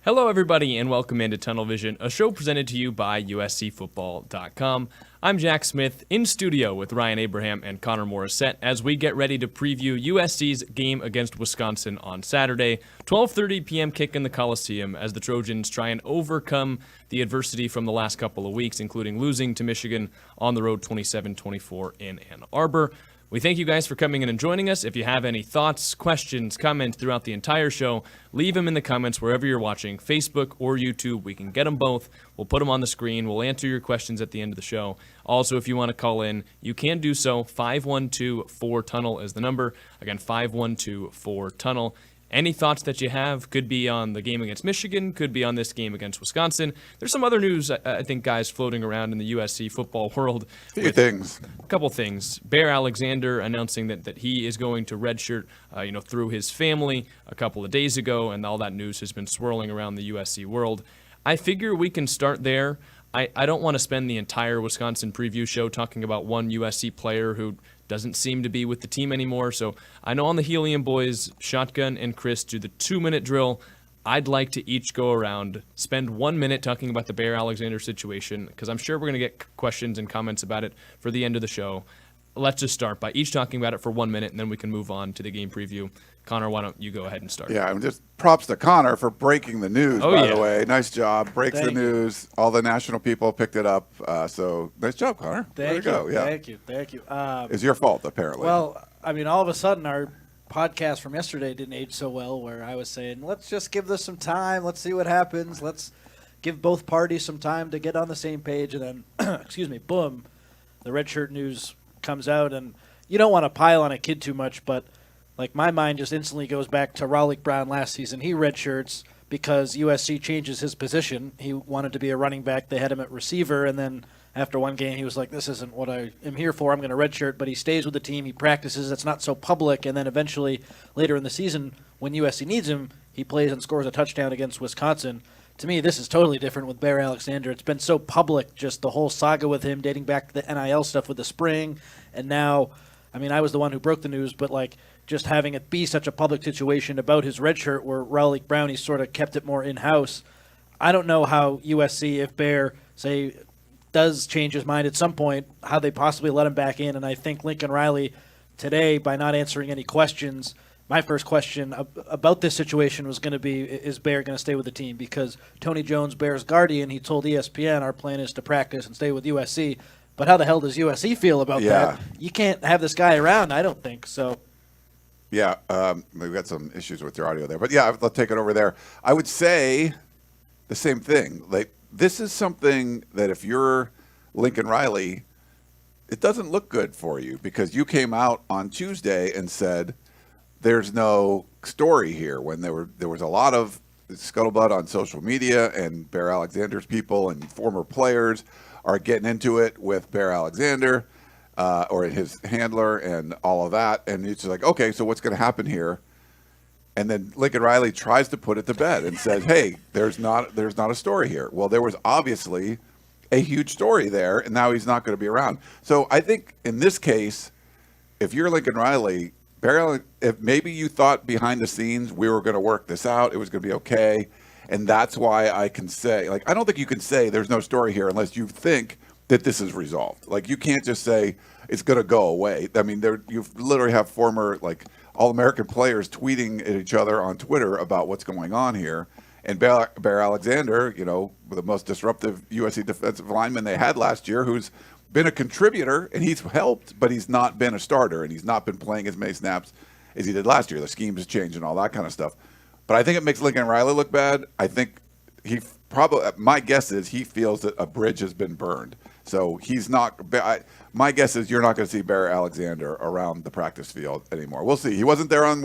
Hello, everybody, and welcome into Tunnel Vision, a show presented to you by USCFootball.com. I'm Jack Smith, in studio with Ryan Abraham and Connor Morrissette as we get ready to preview USC's game against Wisconsin on Saturday, 12:30 p.m. kick in the Coliseum as the Trojans try and overcome the adversity from the last couple of weeks, including losing to Michigan on the road 27-24 in Ann Arbor. We thank you guys for coming in and joining us. If you have any thoughts, questions, comments throughout the entire show, leave them in the comments wherever you're watching, Facebook or YouTube. We can get them both. We'll put them on the screen. We'll answer your questions at the end of the show. Also, if you want to call in, you can do so. 512-4TUNNEL is the number. Again, 512-4TUNNEL. Any thoughts that you have could be on the game against Michigan, could be on this game against Wisconsin. There's some other news, I think, guys, floating around in the USC football world. A couple things. Bear Alexander announcing that he is going to redshirt, through his family a couple of days ago, and all that news has been swirling around the USC world. I figure we can start there. I don't want to spend the entire Wisconsin preview show talking about one USC player who doesn't seem to be with the team anymore. So I know on the Helium boys, Shotgun and Chris do the 2-minute drill. I'd like to each go around, spend 1 minute talking about the Bear Alexander situation, because I'm sure we're going to get questions and comments about it for the end of the show. Let's just start by each talking about it for 1 minute, and then we can move on to the game preview. Connor, why don't you go ahead and start? Yeah, I'm just props to Connor for breaking the news, by the way. Nice job. Breaks the news. All the national people picked it up. So nice job, Connor. Thank you. Go. Yeah. Thank you. It's your fault, apparently. Well, I mean, all of a sudden, our podcast from yesterday didn't age so well, where I was saying, let's just give this some time. Let's see what happens. Let's give both parties some time to get on the same page. And then, boom, the redshirt news comes out. And you don't want to pile on a kid too much, but like my mind just instantly goes back to Raleigh Brown last season. He redshirts because USC changes his position. He wanted to be a running back. They had him at receiver, and then after one game he was like, this isn't what I am here for. I'm going to redshirt, but he stays with the team. He practices. It's not so public, and then eventually later in the season when USC needs him, he plays and scores a touchdown against Wisconsin. To me, this is totally different with Bear Alexander. It's been so public, just the whole saga with him dating back to the NIL stuff with the spring, and now, I mean, I was the one who broke the news, but like, just having it be such a public situation about his red shirt where Raleigh Brown, he sort of kept it more in-house. I don't know how USC, if Bear, say, does change his mind at some point, how they possibly let him back in. And I think Lincoln Riley today, by not answering any questions, my first question about this situation was going to be, is Bear going to stay with the team? Because Tony Jones, Bear's guardian, he told ESPN, our plan is to practice and stay with USC. But how the hell does USC feel about that? You can't have this guy around, I don't think. So. Yeah, we've got some issues with your audio there. But, yeah, let's take it over there. I would say the same thing. Like, this is something that if you're Lincoln Riley, it doesn't look good for you because you came out on Tuesday and said there's no story here when there was a lot of scuttlebutt on social media and Bear Alexander's people and former players are getting into it with Bear Alexander. Or his handler and all of that. And it's like, okay, so what's going to happen here? And then Lincoln Riley tries to put it to bed and says, hey, there's not a story here. Well, there was obviously a huge story there, and now he's not going to be around. So I think in this case, if you're Lincoln Riley, if maybe you thought behind the scenes we were going to work this out, it was going to be okay, and that's why I can say, like, I don't think you can say there's no story here unless you think that this is resolved. Like, you can't just say it's going to go away. I mean, you literally have former, like, All-American players tweeting at each other on Twitter about what's going on here. And Bear Alexander, the most disruptive USC defensive lineman they had last year, who's been a contributor, and he's helped, but he's not been a starter, and he's not been playing as many snaps as he did last year. The scheme has changed and all that kind of stuff. But I think it makes Lincoln Riley look bad. I think my guess is he feels that a bridge has been burned. So he's not. My guess is you're not going to see Bear Alexander around the practice field anymore. We'll see. He wasn't there on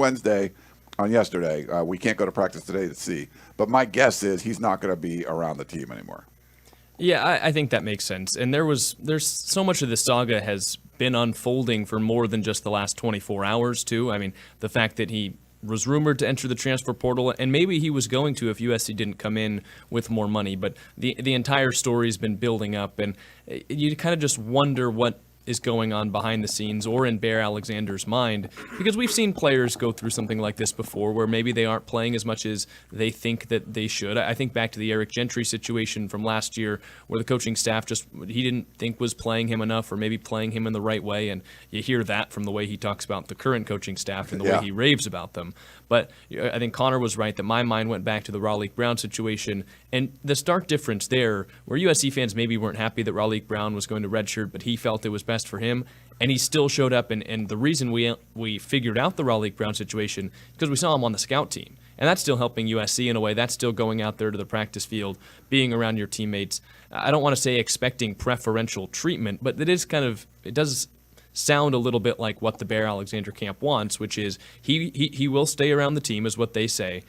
yesterday. We can't go to practice today to see. But my guess is he's not going to be around the team anymore. Yeah, I think that makes sense. And there's so much of this saga has been unfolding for more than just the last 24 hours, too. I mean, the fact that he was rumored to enter the transfer portal, and maybe he was going to if USC didn't come in with more money. But the entire story's been building up, and you kind of just wonder what is going on behind the scenes or in Bear Alexander's mind, because we've seen players go through something like this before where maybe they aren't playing as much as they think that they should. I think back to the Eric Gentry situation from last year where the coaching staff he didn't think was playing him enough or maybe playing him in the right way, and you hear that from the way he talks about the current coaching staff and the way he raves about them. But I think Connor was right that my mind went back to the Raleigh Brown situation, and the stark difference there, where USC fans maybe weren't happy that Raleigh Brown was going to redshirt, but he felt it was best for him, and he still showed up. And the reason we figured out the Raleigh Brown situation is because we saw him on the scout team, and that's still helping USC in a way. That's still going out there to the practice field, being around your teammates. I don't want to say expecting preferential treatment, but it does sound a little bit like what the Bear Alexander camp wants, which is he will stay around the team, is what they say,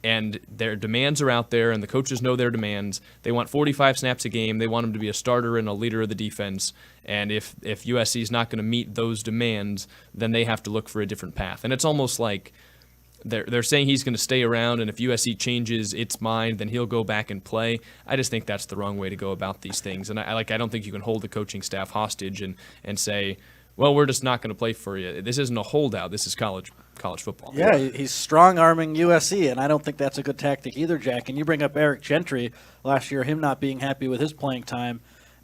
and their demands are out there, and the coaches know their demands. They want 45 snaps a game. They want him to be a starter and a leader of the defense, and if USC is not going to meet those demands, then they have to look for a different path. And it's almost like they're saying he's going to stay around, and if USC changes its mind, then he'll go back and play. I just think that's the wrong way to go about these things, and I don't think you can hold the coaching staff hostage and say, well, we're just not going to play for you. This isn't a holdout. This is college football. Yeah, he's strong-arming USC, and I don't think that's a good tactic either, Jack. And you bring up Eric Gentry last year, him not being happy with his playing time.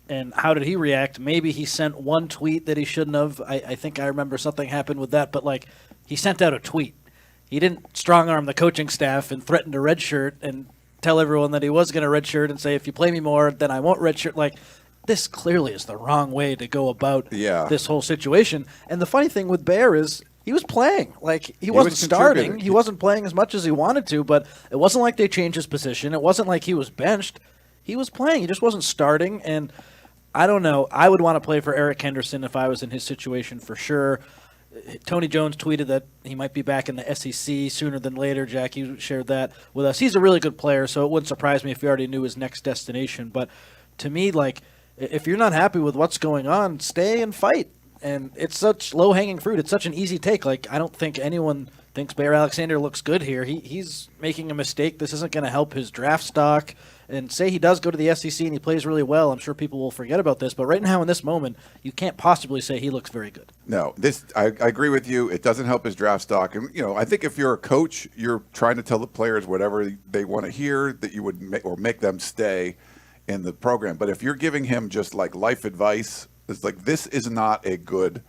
And how did he react? Maybe he sent one tweet that he shouldn't have. I think I remember something happened with that. But, he sent out a tweet. He didn't strong-arm the coaching staff and threaten to redshirt and tell everyone that he was going to redshirt and say, if you play me more, then I won't redshirt. This clearly is the wrong way to go about this whole situation. And the funny thing with Bear is he was playing. He wasn't starting. He wasn't playing as much as he wanted to, but it wasn't like they changed his position. It wasn't like he was benched. He was playing. He just wasn't starting. And I don't know. I would want to play for Eric Henderson if I was in his situation for sure. Tony Jones tweeted that he might be back in the SEC sooner than later. Jack, you shared that with us. He's a really good player, so it wouldn't surprise me if he already knew his next destination. But to me, if you're not happy with what's going on, stay and fight. And it's such low-hanging fruit. It's such an easy take. I don't think anyone thinks Bear Alexander looks good here. He's making a mistake. This isn't going to help his draft stock. And say he does go to the SEC and he plays really well, I'm sure people will forget about this. But right now in this moment, you can't possibly say he looks very good. No, I agree with you. It doesn't help his draft stock. And, I think if you're a coach, you're trying to tell the players whatever they want to hear, that you would make them stay in the program. But if you're giving him just life advice, it's this is not a good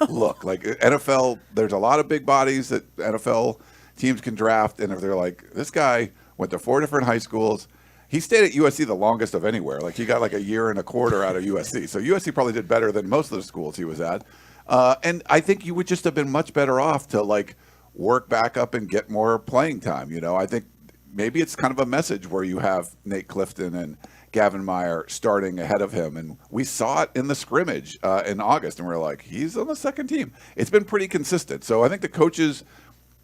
look. NFL, there's a lot of big bodies that NFL teams can draft, and if they're this guy went to 4 different high schools, he stayed at USC the longest of anywhere. He got a year and a quarter out of USC. So USC probably did better than most of the schools he was at. And I think you would just have been much better off to work back up and get more playing time. I think maybe it's kind of a message where you have Nate Clifton and Gavin Meyer starting ahead of him. And we saw it in the scrimmage in August, and we're he's on the second team. It's been pretty consistent. So I think the coaches,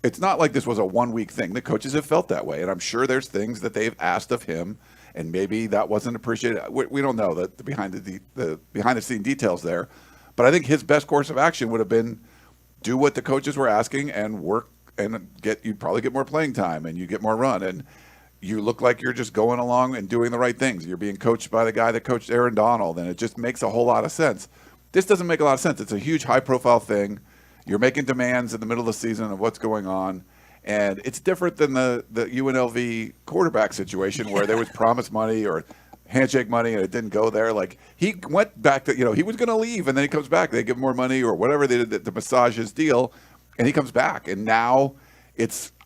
it's not like this was a one-week thing. The coaches have felt that way, and I'm sure there's things that they've asked of him, and maybe that wasn't appreciated. We don't know the behind-the-scene details there. But I think his best course of action would have been do what the coaches were asking and work, and you'd probably get more playing time, and you get more run. And you look like you're just going along and doing the right things. You're being coached by the guy that coached Aaron Donald, and it just makes a whole lot of sense. This doesn't make a lot of sense. It's a huge high-profile thing. You're making demands in the middle of the season of what's going on, and it's different than the UNLV quarterback situation where there was promised money or handshake money and it didn't go there. He went back to, he was going to leave, and then he comes back. They give him more money or whatever they did to massage his deal, and he comes back. And now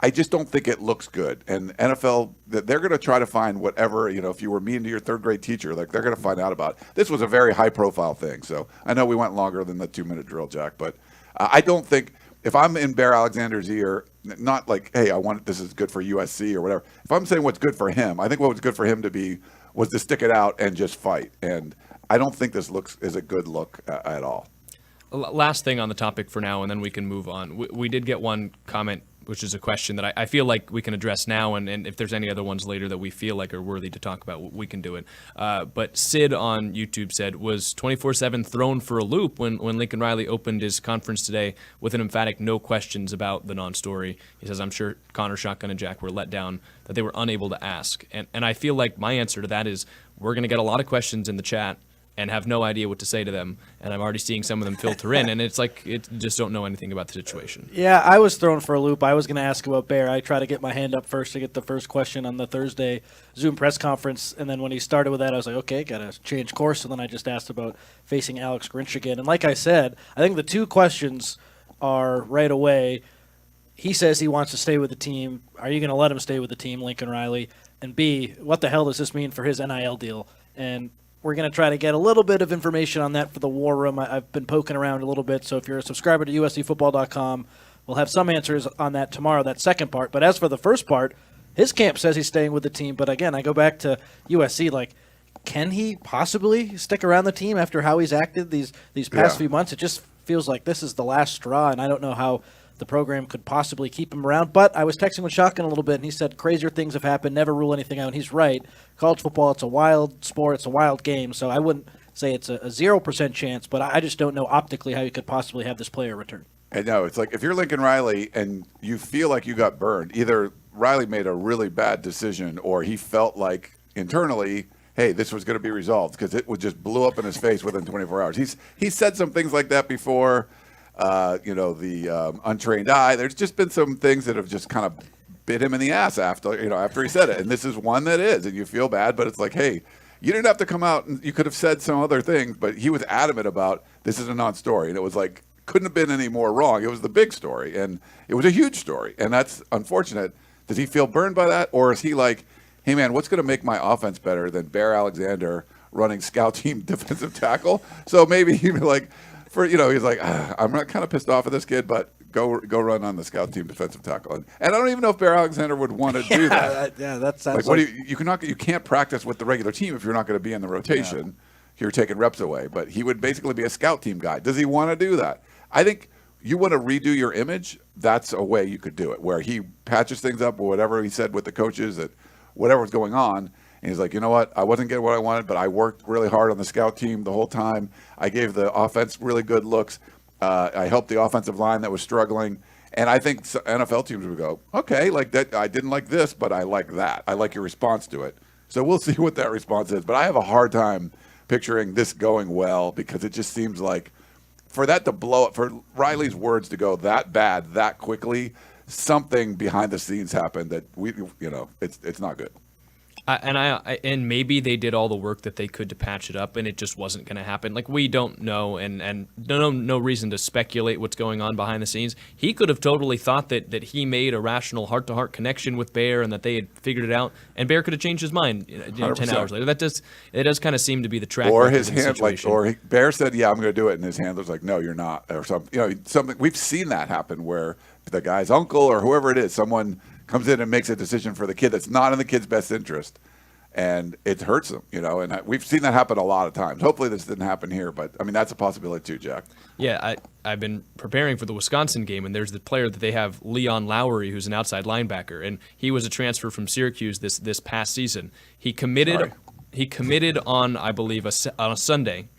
I just don't think it looks good. And NFL, they're going to try to find whatever, if you were mean to your third-grade teacher, they're going to find out about it. This was a very high-profile thing. So I know we went longer than the 2-minute drill, Jack, but I don't think if I'm in Bear Alexander's ear, not hey, this is good for USC or whatever. If I'm saying what's good for him, I think what was good for him was to stick it out and just fight. And I don't think this is a good look at all. Last thing on the topic for now, and then we can move on. We did get one comment, which is a question that I feel like we can address now, and if there's any other ones later that we feel like are worthy to talk about, we can do it. But Sid on YouTube said, was 24/7 thrown for a loop when Lincoln Riley opened his conference today with an emphatic no questions about the non-story? He says, I'm sure Connor, Shotgun, and Jack were let down that they were unable to ask. And I feel like my answer to that is we're going to get a lot of questions in the chat and have no idea what to say to them. And I'm already seeing some of them filter in, and it's like just don't know anything about the situation. Yeah, I was thrown for a loop. I was going to ask about Bear. I tried to get my hand up first to get the first question on the Thursday Zoom press conference, and then when he started with that, I was like, okay, got to change course. And then I just asked about facing Alex Grinch again. And like I said, I think the two questions are right away. He says he wants to stay with the team. Are you going to let him stay with the team, Lincoln Riley? And B, what the hell does this mean for his NIL deal? And we're going to try to get a little bit of information on that for the War Room. I've been poking around a little bit, so if you're a subscriber to USCFootball.com, we'll have some answers on that tomorrow, that second part. But as for the first part, his camp says he's staying with the team. But again, I go back to USC, like, can he possibly stick around the team after how he's acted these past few months? It just feels like this is the last straw, and I don't know how the program could possibly keep him around. But I was texting with Shotgun a little bit, and he said crazier things have happened, never rule anything out. And he's right. College football, it's a wild sport, it's a wild game, so I wouldn't say it's a 0% chance, but I just don't know optically how you could possibly have this player return. I know. It's like if you're Lincoln Riley and you feel like you got burned, either Riley made a really bad decision or he felt like internally, hey, this was going to be resolved because it would just blew up in his face within 24 hours. He's said some things like that before. The untrained eye. There's just been some things that have just kind of bit him in the ass after he said it. And this is one that is, and you feel bad, but it's like, hey, you didn't have to come out and you could have said some other things, but he was adamant about this is a non-story. And it was like, couldn't have been any more wrong. It was the big story, and it was a huge story. And that's unfortunate. Does he feel burned by that? Or is he like, hey, man, what's going to make my offense better than Bear Alexander running scout team defensive tackle? So maybe he'd be like, he's like, I'm not kind of pissed off at this kid, but go run on the scout team defensive tackle. And I don't even know if Bear Alexander would want to do that. Yeah, that sounds like what do you can't practice with the regular team if you're not going to be in the rotation. Yeah. You're taking reps away. But he would basically be a scout team guy. Does he want to do that? I think you want to redo your image. That's a way you could do it, where he patches things up or whatever he said with the coaches, that whatever was going on. And he's like, you know what? I wasn't getting what I wanted, but I worked really hard on the scout team the whole time. I gave the offense really good looks. I helped the offensive line that was struggling. And I think NFL teams would go, okay, like that. I didn't like this, but I like that. I like your response to it. So we'll see what that response is. But I have a hard time picturing this going well because it just seems like for that to blow up, for Riley's words to go that bad that quickly, something behind the scenes happened that it's not good. And maybe they did all the work that they could to patch it up, and it just wasn't going to happen. Like, we don't know, and no reason to speculate what's going on behind the scenes. He could have totally thought that he made a rational heart-to-heart connection with Bear and that they had figured it out, and Bear could have changed his mind 10 hours later. It does kind of seem to be the track or record his in the hand, situation. Bear said, "Yeah, I'm going to do it," and his handler's like, "No, you're not," or something. Something we've seen that happen where the guy's uncle or whoever it is, someone comes in and makes a decision for the kid that's not in the kid's best interest. And it hurts them, and we've seen that happen a lot of times. Hopefully this didn't happen here, but, I mean, that's a possibility too, Jack. Yeah, I've been preparing for the Wisconsin game, and there's the player that they have, Leon Lowry, who's an outside linebacker, and he was a transfer from Syracuse this past season. He committed on, I believe, on a Sunday,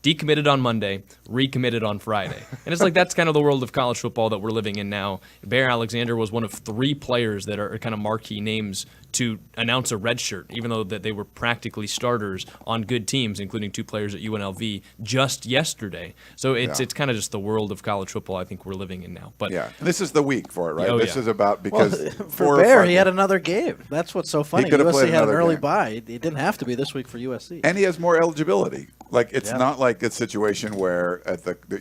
decommitted on Monday, recommitted on Friday. And it's like that's kind of the world of college football that we're living in now. Bear Alexander was one of 3 players that are kind of marquee names to announce a redshirt, even though that they were practically starters on good teams, including 2 players at UNLV just yesterday. So it's kind of just the world of college football I think we're living in now. But yeah, and this is the week for it, right? This is about because for Bear, he had another game. That's what's so funny. USC had an early game. bye. It didn't have to be this week for USC. And he has more eligibility. Like, it's not like a situation where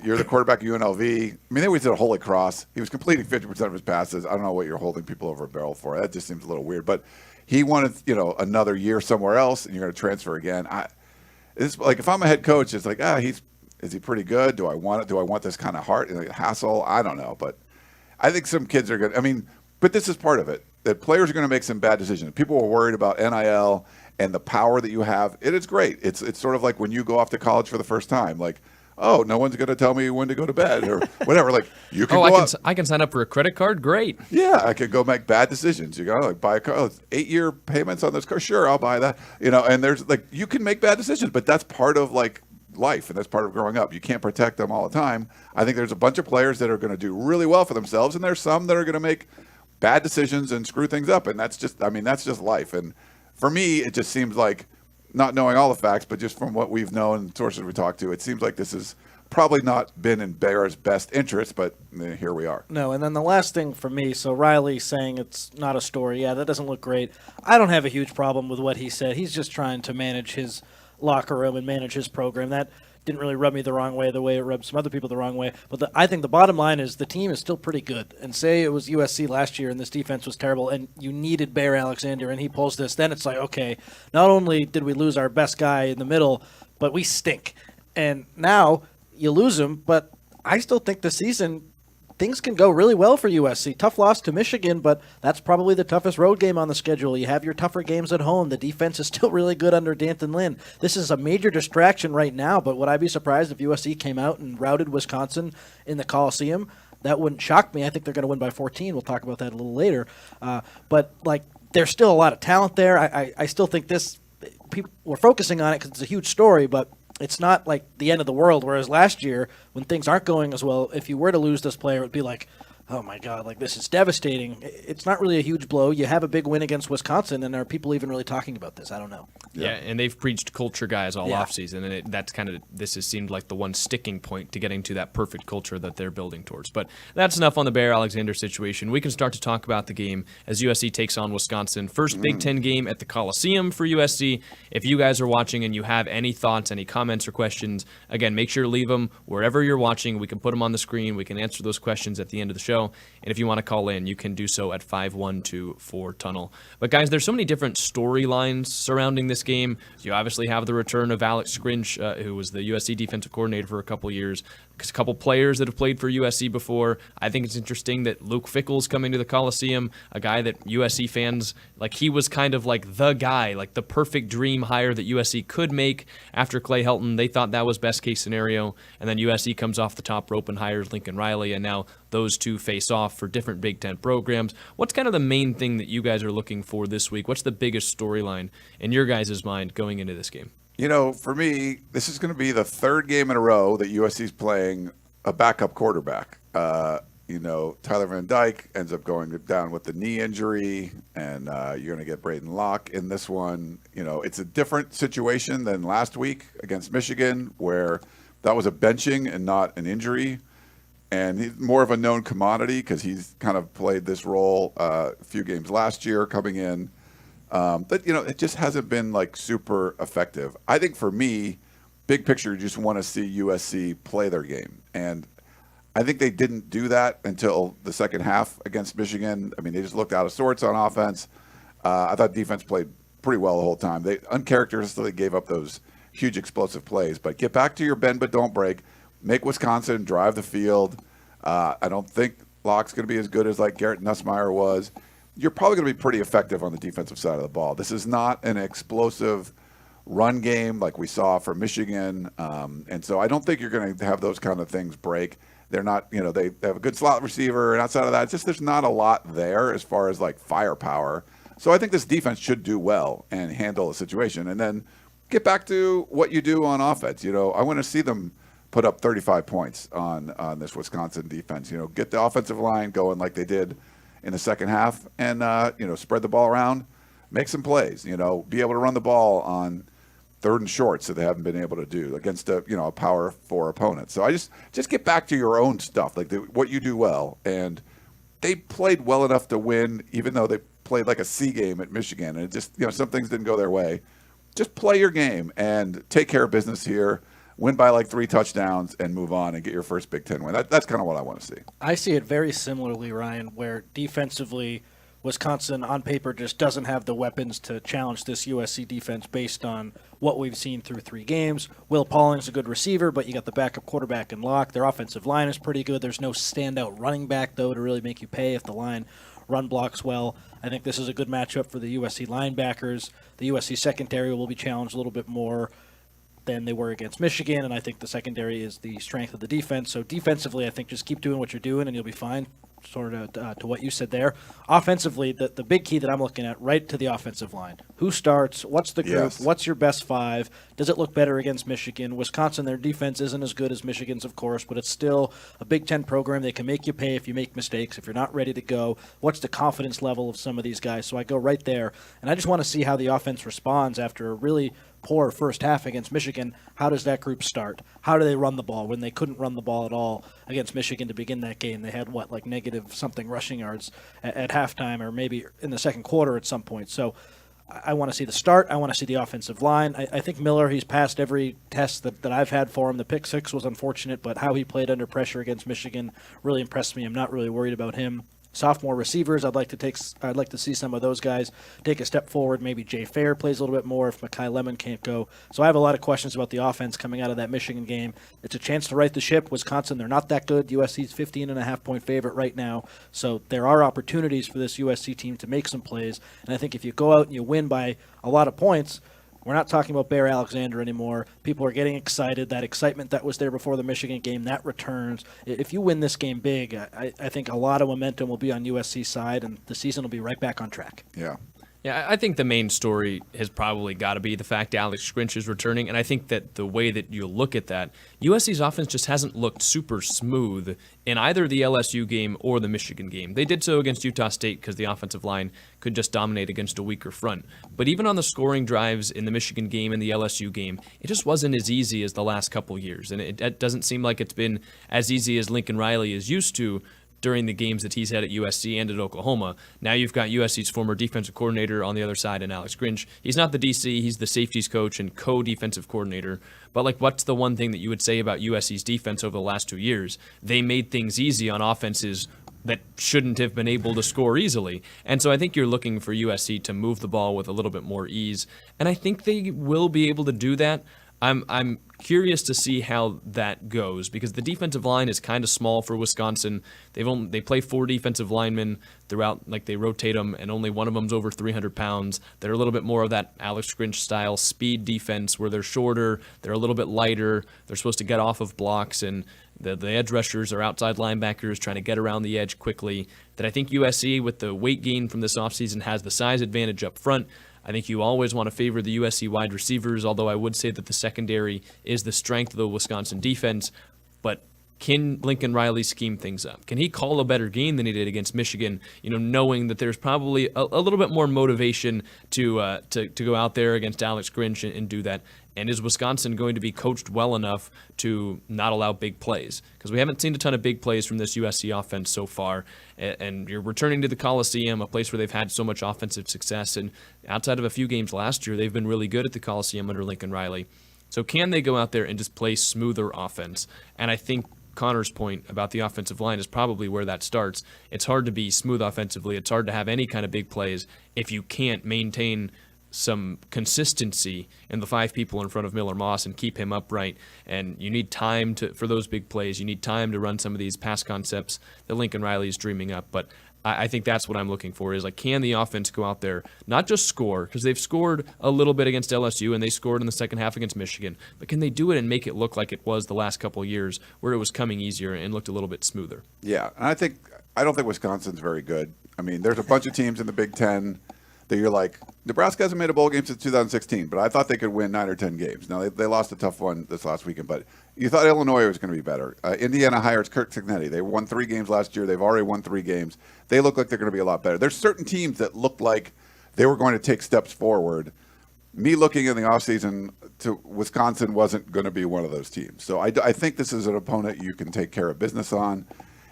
you're the quarterback of UNLV. I mean, they always did a Holy Cross. He was completing 50% of his passes. I don't know what you're holding people over a barrel for. That just seems a little weird. But he wanted, another year somewhere else, and you're going to transfer again. It's like if I'm a head coach, it's like, is he pretty good? Do I want it? Do I want this kind of hassle? I don't know. But I think some kids are good. I mean, but this is part of it, that players are going to make some bad decisions. People are worried about NIL and the power that you have. It is great. It's sort of like when you go off to college for the first time, like, oh, no one's going to tell me when to go to bed or whatever. Like, you can I can sign up for a credit card? Great. Yeah, I could go make bad decisions. You go, buy a car. 8-year payments on this car. Sure, I'll buy that. And there's you can make bad decisions, but that's part of life, and that's part of growing up. You can't protect them all the time. I think there's a bunch of players that are going to do really well for themselves, and there's some that are going to make bad decisions and screw things up, and that's just life. And for me, it just seems like not knowing all the facts, but just from what we've known and sources we talked to, it seems like this has probably not been in Bears' best interest, but here we are. No, and then the last thing for me, so Riley saying it's not a story, yeah, that doesn't look great. I don't have a huge problem with what he said. He's just trying to manage his locker room and manage his program. That didn't really rub me the wrong way, the way it rubbed some other people the wrong way. But I think the bottom line is the team is still pretty good. And say it was USC last year and this defense was terrible and you needed Bear Alexander and he pulls this, then it's like, okay, not only did we lose our best guy in the middle, but we stink. And now you lose him, but I still think the season things can go really well for USC. Tough loss to Michigan, but that's probably the toughest road game on the schedule. You have your tougher games at home. The defense is still really good under D'Anton Lynn. This is a major distraction right now, but would I be surprised if USC came out and routed Wisconsin in the Coliseum? That wouldn't shock me. I think they're going to win by 14. We'll talk about that a little later. But there's still a lot of talent there. I still think we're focusing on it because it's a huge story, but it's not like the end of the world, whereas last year, when things aren't going as well, if you were to lose this player, it would be like, oh my God, this is devastating. It's not really a huge blow. You have a big win against Wisconsin, and are people even really talking about this? I don't know. Yeah, and they've preached culture guys all offseason, and that's kind of this has seemed like the one sticking point to getting to that perfect culture that they're building towards. But that's enough on the Bear Alexander situation. We can start to talk about the game as USC takes on Wisconsin. First Big Ten game at the Coliseum for USC. If you guys are watching and you have any thoughts, any comments or questions, again, make sure to leave them wherever you're watching. We can put them on the screen. We can answer those questions at the end of the show. And if you want to call in, you can do so at 512-4TUNNEL. But guys, there's so many different storylines surrounding this game. You obviously have the return of Alex Grinch, who was the USC defensive coordinator for a couple years. A couple players that have played for USC before. I think it's interesting that Luke Fickell's coming to the Coliseum, a guy that USC fans, he was kind of like the guy, like the perfect dream hire that USC could make after Clay Helton. They thought that was best case scenario. And then USC comes off the top rope and hires Lincoln Riley, and now those two face off for different Big Ten programs. What's kind of the main thing that you guys are looking for this week? What's the biggest storyline in your guys' mind going into this game? For me, this is going to be the third game in a row that USC's playing a backup quarterback. Tyler Van Dyke ends up going down with the knee injury, and you're going to get Braden Locke in this one. It's a different situation than last week against Michigan, where that was a benching and not an injury. And he's more of a known commodity because he's kind of played this role a few games last year coming in. But, it just hasn't been super effective. I think for me, big picture, you just want to see USC play their game. And I think they didn't do that until the second half against Michigan. I mean, they just looked out of sorts on offense. I thought defense played pretty well the whole time. They uncharacteristically gave up those huge explosive plays. But get back to your bend but don't break. Make Wisconsin drive the field. I don't think Locke's going to be as good as Garrett Nussmeier was. You're probably going to be pretty effective on the defensive side of the ball. This is not an explosive run game like we saw for Michigan. And so I don't think you're going to have those kind of things break. They're not, they have a good slot receiver. And outside of that, there's not a lot there as far as firepower. So I think this defense should do well and handle the situation. And then get back to what you do on offense. I want to see them put up 35 points on this Wisconsin defense. Get the offensive line going like they did in the second half, and spread the ball around, make some plays. Be able to run the ball on third and shorts that they haven't been able to do against a Power 4 opponent. So I just get back to your own stuff, what you do well. And they played well enough to win, even though they played like a C game at Michigan, and it just some things didn't go their way. Just play your game and take care of business here. Win by 3 touchdowns and move on and get your first Big Ten win. That's kind of what I want to see. I see it very similarly, Ryan, where defensively Wisconsin on paper just doesn't have the weapons to challenge this USC defense based on what we've seen through 3 games. Will Pauling's a good receiver, but you got the backup quarterback in Locke. Their offensive line is pretty good. There's no standout running back, though, to really make you pay if the line run blocks well. I think this is a good matchup for the USC linebackers. The USC secondary will be challenged a little bit more than they were against Michigan, and I think the secondary is the strength of the defense. So defensively, I think just keep doing what you're doing, and you'll be fine, sort of to what you said there. Offensively, the big key that I'm looking at, right to the offensive line. Who starts? What's the group? Yes. What's your best 5? Does it look better against Michigan? Wisconsin, their defense isn't as good as Michigan's, of course, but it's still a Big Ten program. They can make you pay if you make mistakes, if you're not ready to go. What's the confidence level of some of these guys? So I go right there, and I just want to see how the offense responds after a really poor first half against Michigan. How does that group start? How do they run the ball when they couldn't run the ball at all against Michigan to begin that game? They had, like negative something rushing yards at halftime, or maybe in the second quarter at some point. So I want to see the start. I want to see the offensive line. I think Miller, he's passed every test that I've had for him. The pick six was unfortunate, but how he played under pressure against Michigan really impressed me. I'm not really worried about him. Sophomore receivers, I'd like to see some of those guys take a step forward. Maybe Jay Fair plays a little bit more if Mekhi Lemon can't go. So I have a lot of questions about the offense coming out of that Michigan game. It's a chance to right the ship. Wisconsin, they're not that good. USC's 15.5-point favorite right now. So there are opportunities for this USC team to make some plays. And I think if you go out and you win by a lot of points, we're not talking about Bear Alexander anymore. People are getting excited. That excitement that was there before the Michigan game, that returns. If you win this game big, I think a lot of momentum will be on USC's side, and the season will be right back on track. Yeah. Yeah, I think the main story has probably got to be the fact Alex Grinch is returning, and I think that the way that you look at that, USC's offense just hasn't looked super smooth in either the LSU game or the Michigan game. They did so against Utah State because the offensive line could just dominate against a weaker front. But even on the scoring drives in the Michigan game and the LSU game, it just wasn't as easy as the last couple years, and it doesn't seem like it's been as easy as Lincoln Riley is used to during the games that he's had at USC and at Oklahoma. Now you've got USC's former defensive coordinator on the other side in Alex Grinch. He's not the DC, he's the safeties coach and co-defensive coordinator. But what's the one thing that you would say about USC's defense over the last 2 years? They made things easy on offenses that shouldn't have been able to score easily. And so I think you're looking for USC to move the ball with a little bit more ease. And I think they will be able to do that. I'm curious to see how that goes because the defensive line is kind of small for Wisconsin. They play 4 defensive linemen throughout, they rotate them, and only one of them's over 300 pounds. They're a little bit more of that Alex Grinch style speed defense where they're shorter, they're a little bit lighter, they're supposed to get off of blocks, and the edge rushers are outside linebackers trying to get around the edge quickly. That I think USC, with the weight gain from this offseason, has the size advantage up front. I think you always want to favor the USC wide receivers, although I would say that the secondary is the strength of the Wisconsin defense. But can Lincoln Riley scheme things up? Can he call a better game than he did against Michigan, knowing that there's probably a little bit more motivation to go out there against Alex Grinch and do that? And is Wisconsin going to be coached well enough to not allow big plays? Because we haven't seen a ton of big plays from this USC offense so far. And you're returning to the Coliseum, a place where they've had so much offensive success. And outside of a few games last year, they've been really good at the Coliseum under Lincoln Riley. So can they go out there and just play smoother offense? And I think Connor's point about the offensive line is probably where that starts. It's hard to be smooth offensively. It's hard to have any kind of big plays if you can't maintain some consistency in the 5 people in front of Miller Moss and keep him upright. And you need time for those big plays. You need time to run some of these pass concepts that Lincoln Riley is dreaming up. But I think that's what I'm looking for is can the offense go out there, not just score, because they've scored a little bit against LSU and they scored in the second half against Michigan, but can they do it and make it look like it was the last couple of years where it was coming easier and looked a little bit smoother? Yeah, and I don't think Wisconsin's very good. I mean, there's a bunch of teams in the Big Ten that you're like, Nebraska hasn't made a bowl game since 2016, but I thought they could win 9 or 10 games. Now, they lost a tough one this last weekend, but you thought Illinois was going to be better. Indiana hires Kirk Cignetti. They won 3 games last year. They've already won 3 games. They look like they're going to be a lot better. There's certain teams that looked like they were going to take steps forward. Me looking in the offseason to Wisconsin wasn't going to be one of those teams. So I think this is an opponent you can take care of business on.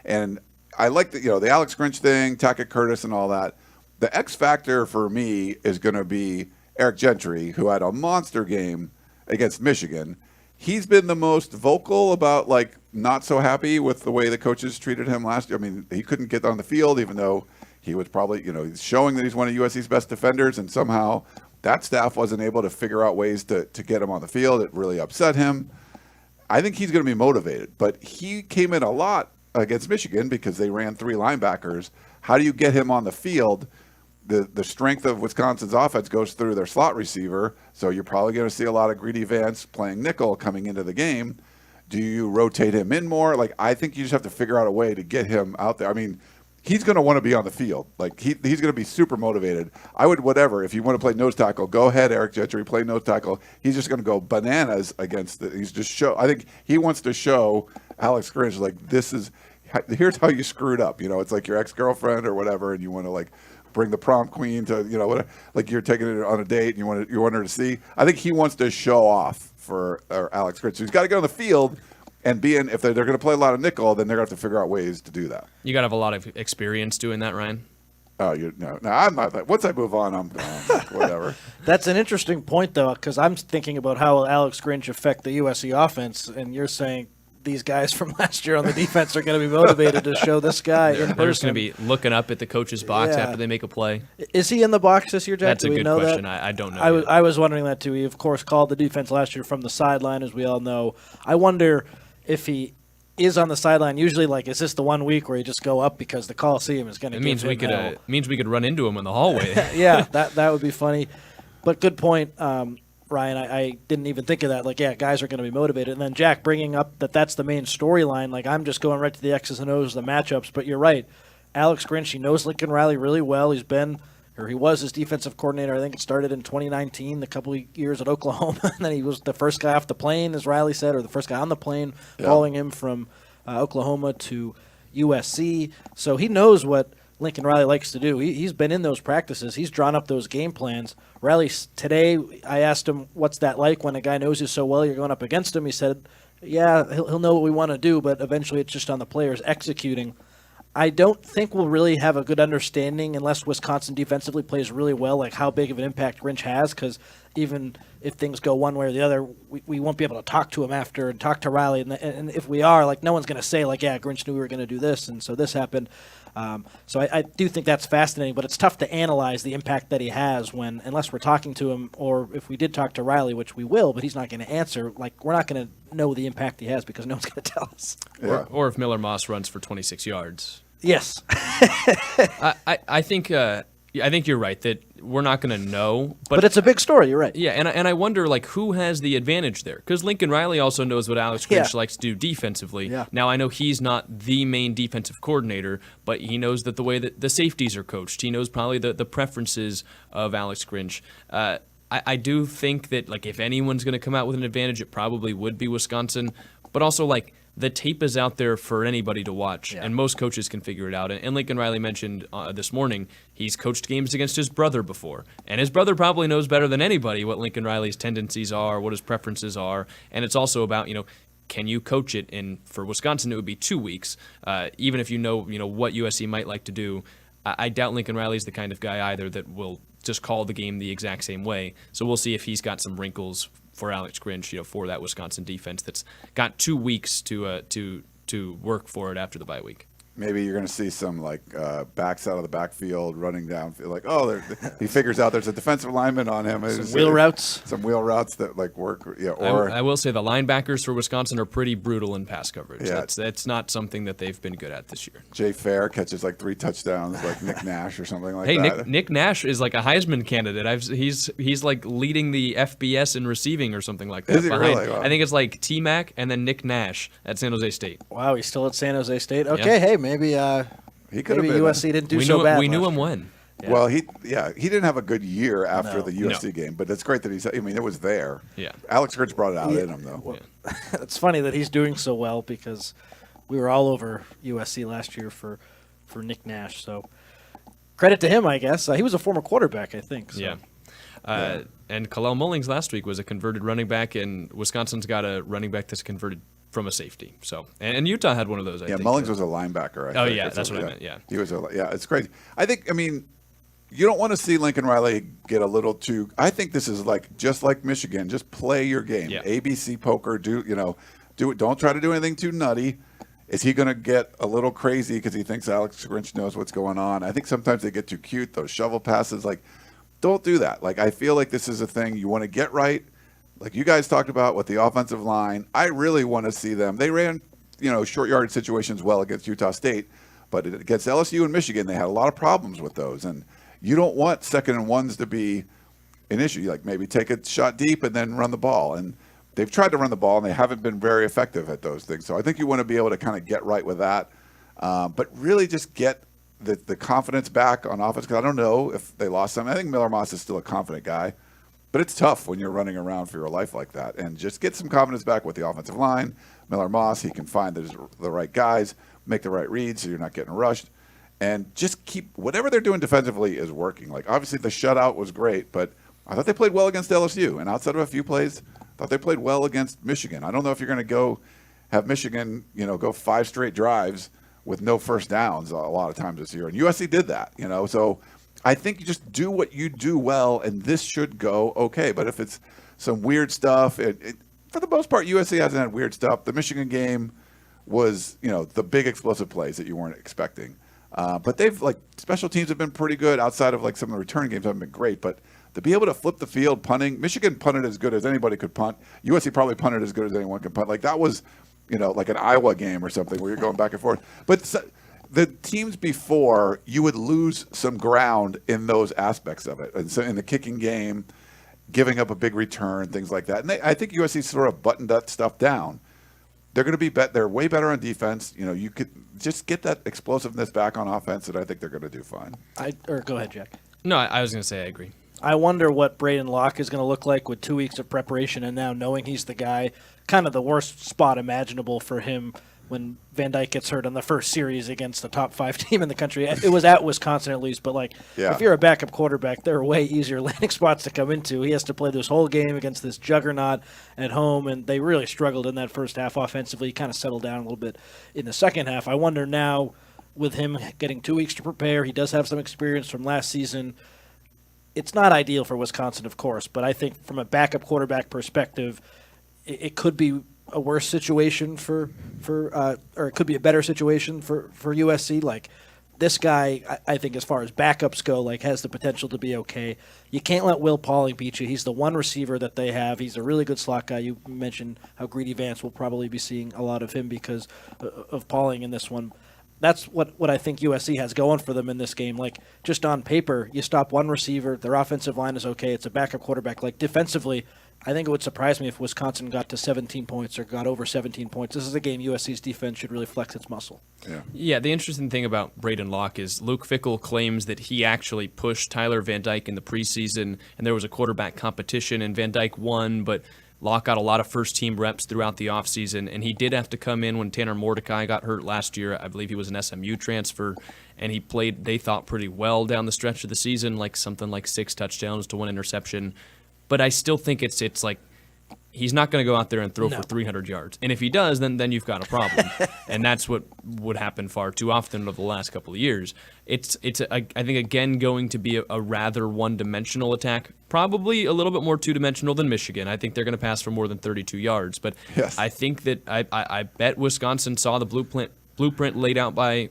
And I like the Alex Grinch thing, Tackett Curtis and all that. The X factor for me is going to be Eric Gentry, who had a monster game against Michigan. He's been the most vocal about not so happy with the way the coaches treated him last year. I mean, he couldn't get on the field, even though he was probably, he's showing that he's one of USC's best defenders, and somehow that staff wasn't able to figure out ways to get him on the field. It really upset him. I think he's going to be motivated, but he came in a lot against Michigan because they ran 3 linebackers. How do you get him on the field? The strength of Wisconsin's offense goes through their slot receiver, so you're probably going to see a lot of Greedy Vance playing nickel coming into the game. Do you rotate him in more? I think you just have to figure out a way to get him out there. I mean, he's going to want to be on the field. Like he's going to be super motivated. I would if you want to play nose tackle, go ahead, Eric Gentry, play nose tackle. He's just going to go bananas against it. I think he wants to show Alex Grinch like here's how you screwed up. It's like your ex-girlfriend or whatever, and you want to like bring the prom queen to whatever, like you're taking it on a date and you want her to see. I think he wants to show off for Alex Grinch. So he's got to get on the field. And if they're going to play a lot of nickel, then they're going to have to figure out ways to do that. You got to have a lot of experience doing that, Ryan. Oh, no, I'm not that. Once I move on, I'm whatever. That's an interesting point, though, because I'm thinking about how will Alex Grinch affect the USC offense, and you're saying these guys from last year on the defense are going to be motivated to show this guy in person. They're just going to be looking up at the coach's box after they make a play. Is he in the box this year, Jack? That's a good question. I don't know. I was wondering that, too. He, of course, called the defense last year from the sideline, as we all know. I wonder if he is on the sideline. Usually, like, is this the 1 week where you just go up because the Coliseum is going to give him hell? It means we could run into him in the hallway. Yeah, that would be funny. But good point, Ryan. I didn't even think of that. Like, yeah, guys are going to be motivated. And then Jack bringing up that's the main storyline. Like, I'm just going right to the X's and O's, the matchups. But you're right. Alex Grinch, he knows Lincoln Riley really well. He was his defensive coordinator. I think it started in 2019, a couple of years at Oklahoma. And then he was the first guy off the plane, as Riley said, or the first guy on the plane, following him from Oklahoma to USC. So he knows what Lincoln Riley likes to do. He's been in those practices. He's drawn up those game plans. Riley, today, I asked him, what's that like when a guy knows you so well you're going up against him? He said, yeah, he'll know what we want to do, but eventually it's just on the players executing. I don't think we'll really have a good understanding unless Wisconsin defensively plays really well, like how big of an impact Grinch has, because even if things go one way or the other, we won't be able to talk to him after and talk to Riley. And if we are, like, no one's going to say, like, yeah, Grinch knew we were going to do this, and so this happened. So I do think that's fascinating, but it's tough to analyze the impact that he has unless we're talking to him, or if we did talk to Riley, which we will, but he's not going to answer. Like, we're not going to know the impact he has because no one's going to tell us. Yeah. Or if Miller Moss runs for 26 yards. Yes. I think you're right that we're not going to know. But it's a big story. You're right. Yeah, and I wonder, like, who has the advantage there? Because Lincoln Riley also knows what Alex Grinch likes to do defensively. Yeah. Now, I know he's not the main defensive coordinator, but he knows that the way that the safeties are coached. He knows probably the preferences of Alex Grinch. I do think that, like, if anyone's going to come out with an advantage, it probably would be Wisconsin. But also, like, the tape is out there for anybody to watch, and most coaches can figure it out. And Lincoln Riley mentioned this morning he's coached games against his brother before, and his brother probably knows better than anybody what Lincoln Riley's tendencies are, what his preferences are, and it's also about, can you coach it? And for Wisconsin, it would be 2 weeks, even if you know what USC might like to do. I doubt Lincoln Riley's the kind of guy either that will just call the game the exact same way. So we'll see if he's got some wrinkles for Alex Grinch, for that Wisconsin defense that's got 2 weeks to work for it after the bye week. Maybe you're going to see some backs out of the backfield running down. Like, he figures out there's a defensive lineman on him. Some wheel routes. Some wheel routes that work. Yeah. Or I will say the linebackers for Wisconsin are pretty brutal in pass coverage. Yeah. That's not something that they've been good at this year. Jay Fair catches 3 touchdowns, like Nick Nash or something like that. Hey, Nick Nash is like a Heisman candidate. He's like leading the FBS in receiving or something like that. Is he really? Wow. I think it's like T-Mac and then Nick Nash at San Jose State. Wow, he's still at San Jose State. Okay, hey. Maybe he could have been. USC didn't do so bad. We knew him when. Yeah. Well, he didn't have a good year after the USC game, but it's great that it was there. Yeah. Alex Grinch brought it out in him, though. Well, it's funny that he's doing so well because we were all over USC last year for Nick Nash. So credit to him, I guess. He was a former quarterback, I think. So. Yeah. And Kalel Mullings last week was a converted running back, and Wisconsin's got a running back that's converted from a safety. So, and Utah had one of those. I think. Mullings was a linebacker. I think. That's what I meant. Yeah, he was. It's crazy. I think. You don't want to see Lincoln Riley get a little too. I think this is just like Michigan. Just play your game. Yeah. ABC poker. Do it. Don't try to do anything too nutty. Is he going to get a little crazy because he thinks Alex Grinch knows what's going on? I think sometimes they get too cute. Those shovel passes. Don't do that. I feel like this is a thing you want to get right. Like you guys talked about with the offensive line, I really want to see them. They ran, short yard situations well against Utah State, but against LSU and Michigan, they had a lot of problems with those. And you don't want 2nd and 1s to be an issue. Maybe take a shot deep and then run the ball. And they've tried to run the ball, and they haven't been very effective at those things. So I think you want to be able to kind of get right with that, but really just get the confidence back on offense, because I don't know if they lost some. I think Miller Moss is still a confident guy, but it's tough when you're running around for your life like that. And just get some confidence back with the offensive line. Miller Moss, he can find the right guys, make the right reads so you're not getting rushed. And just keep whatever they're doing defensively is working. Like, obviously the shutout was great, but I thought they played well against LSU. And outside of a few plays, I thought they played well against Michigan. I don't know if you're going to go have Michigan, go 5 straight drives with no first downs a lot of times this year. And USC did that, So I think you just do what you do well, and this should go okay. But if it's some weird stuff, for the most part, USC hasn't had weird stuff. The Michigan game was, the big explosive plays that you weren't expecting. But they've, special teams have been pretty good outside of, some of the return games haven't been great. But to be able to flip the field punting, Michigan punted as good as anybody could punt. USC probably punted as good as anyone could punt. That was, like an Iowa game or something where you're going back and forth. But the teams before, you would lose some ground in those aspects of it. And so in the kicking game, giving up a big return, things like that. And I think USC sort of buttoned that stuff down. They're going to be they're way better on defense. You could just get that explosiveness back on offense, and I think they're going to do fine. Go ahead, Jack. No, I was going to say I agree. I wonder what Braden Locke is going to look like with 2 weeks of preparation and now knowing he's the guy, kind of the worst spot imaginable for him when Van Dyke gets hurt on the first series against the top 5 team in the country. It was at Wisconsin at least, but if you're a backup quarterback, there are way easier landing spots to come into. He has to play this whole game against this juggernaut at home, and they really struggled in that first half offensively. He kind of settled down a little bit in the second half. I wonder now, with him getting 2 weeks to prepare, he does have some experience from last season. It's not ideal for Wisconsin, of course, but I think from a backup quarterback perspective, it could be a worse situation or it could be a better situation for USC. This guy, I think as far as backups go, has the potential to be okay. You can't let Will Pauling beat you. He's the one receiver that they have. He's a really good slot guy. You mentioned how Greedy Vance will probably be seeing a lot of him because of Pauling in this one. That's what I think USC has going for them in this game. Just on paper, you stop one receiver, their offensive line is okay, it's a backup quarterback. Defensively, I think it would surprise me if Wisconsin got to 17 points or got over 17 points. This is a game USC's defense should really flex its muscle. Yeah, the interesting thing about Braden Locke is Luke Fickell claims that he actually pushed Tyler Van Dyke in the preseason, and there was a quarterback competition, and Van Dyke won, but Locke got a lot of first-team reps throughout the offseason, and he did have to come in when Tanner Mordecai got hurt last year. I believe he was an SMU transfer, and he played, they thought, pretty well down the stretch of the season, something like 6 touchdowns to 1 interception. But I still think it's he's not going to go out there and throw for 300 yards. And if he does, then you've got a problem. And that's what would happen far too often over the last couple of years. It's I think, again, going to be a rather one-dimensional attack, probably a little bit more two-dimensional than Michigan. I think they're going to pass for more than 32 yards. But yes. I think that I bet Wisconsin saw the blueprint laid out by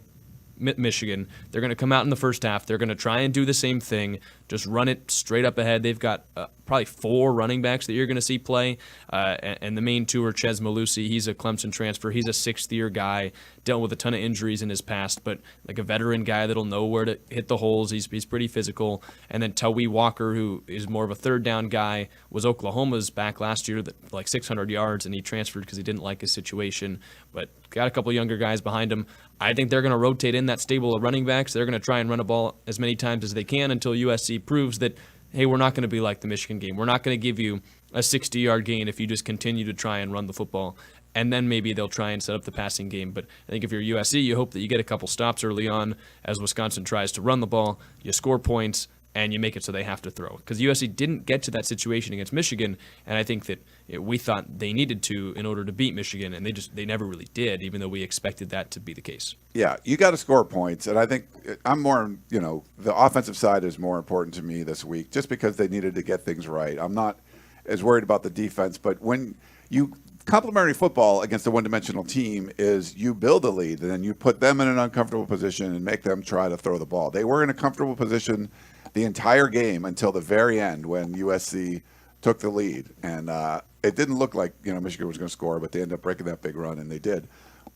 Michigan. They're going to come out in the first half. They're going to try and do the same thing, just run it straight up ahead. They've got probably 4 running backs that you're going to see play, and the main 2 are Ches Malusi. He's a Clemson transfer. He's a 6th-year guy, dealt with a ton of injuries in his past, but a veteran guy that'll know where to hit the holes. He's pretty physical. And then Tawee Walker, who is more of a third-down guy, was Oklahoma's back last year, 600 yards, and he transferred because he didn't like his situation, but got a couple younger guys behind him. I think they're going to rotate in that stable of running backs. They're going to try and run a ball as many times as they can until USC proves that, hey, we're not going to be like the Michigan game. We're not going to give you a 60-yard gain if you just continue to try and run the football. And then maybe they'll try and set up the passing game. But I think if you're USC, you hope that you get a couple stops early on as Wisconsin tries to run the ball, you score points, and you make it so they have to throw. Because USC didn't get to that situation against Michigan, and I think that we thought they needed to in order to beat Michigan, and they never really did, even though we expected that to be the case. Yeah, you got to score points, and I think I'm more, the offensive side is more important to me this week, just because they needed to get things right. I'm not as worried about the defense, but when you complementary football against a one-dimensional team is you build a lead, and then you put them in an uncomfortable position and make them try to throw the ball. They were in a comfortable position the entire game until the very end when USC took the lead. And it didn't look like, Michigan was going to score, but they ended up breaking that big run, and they did.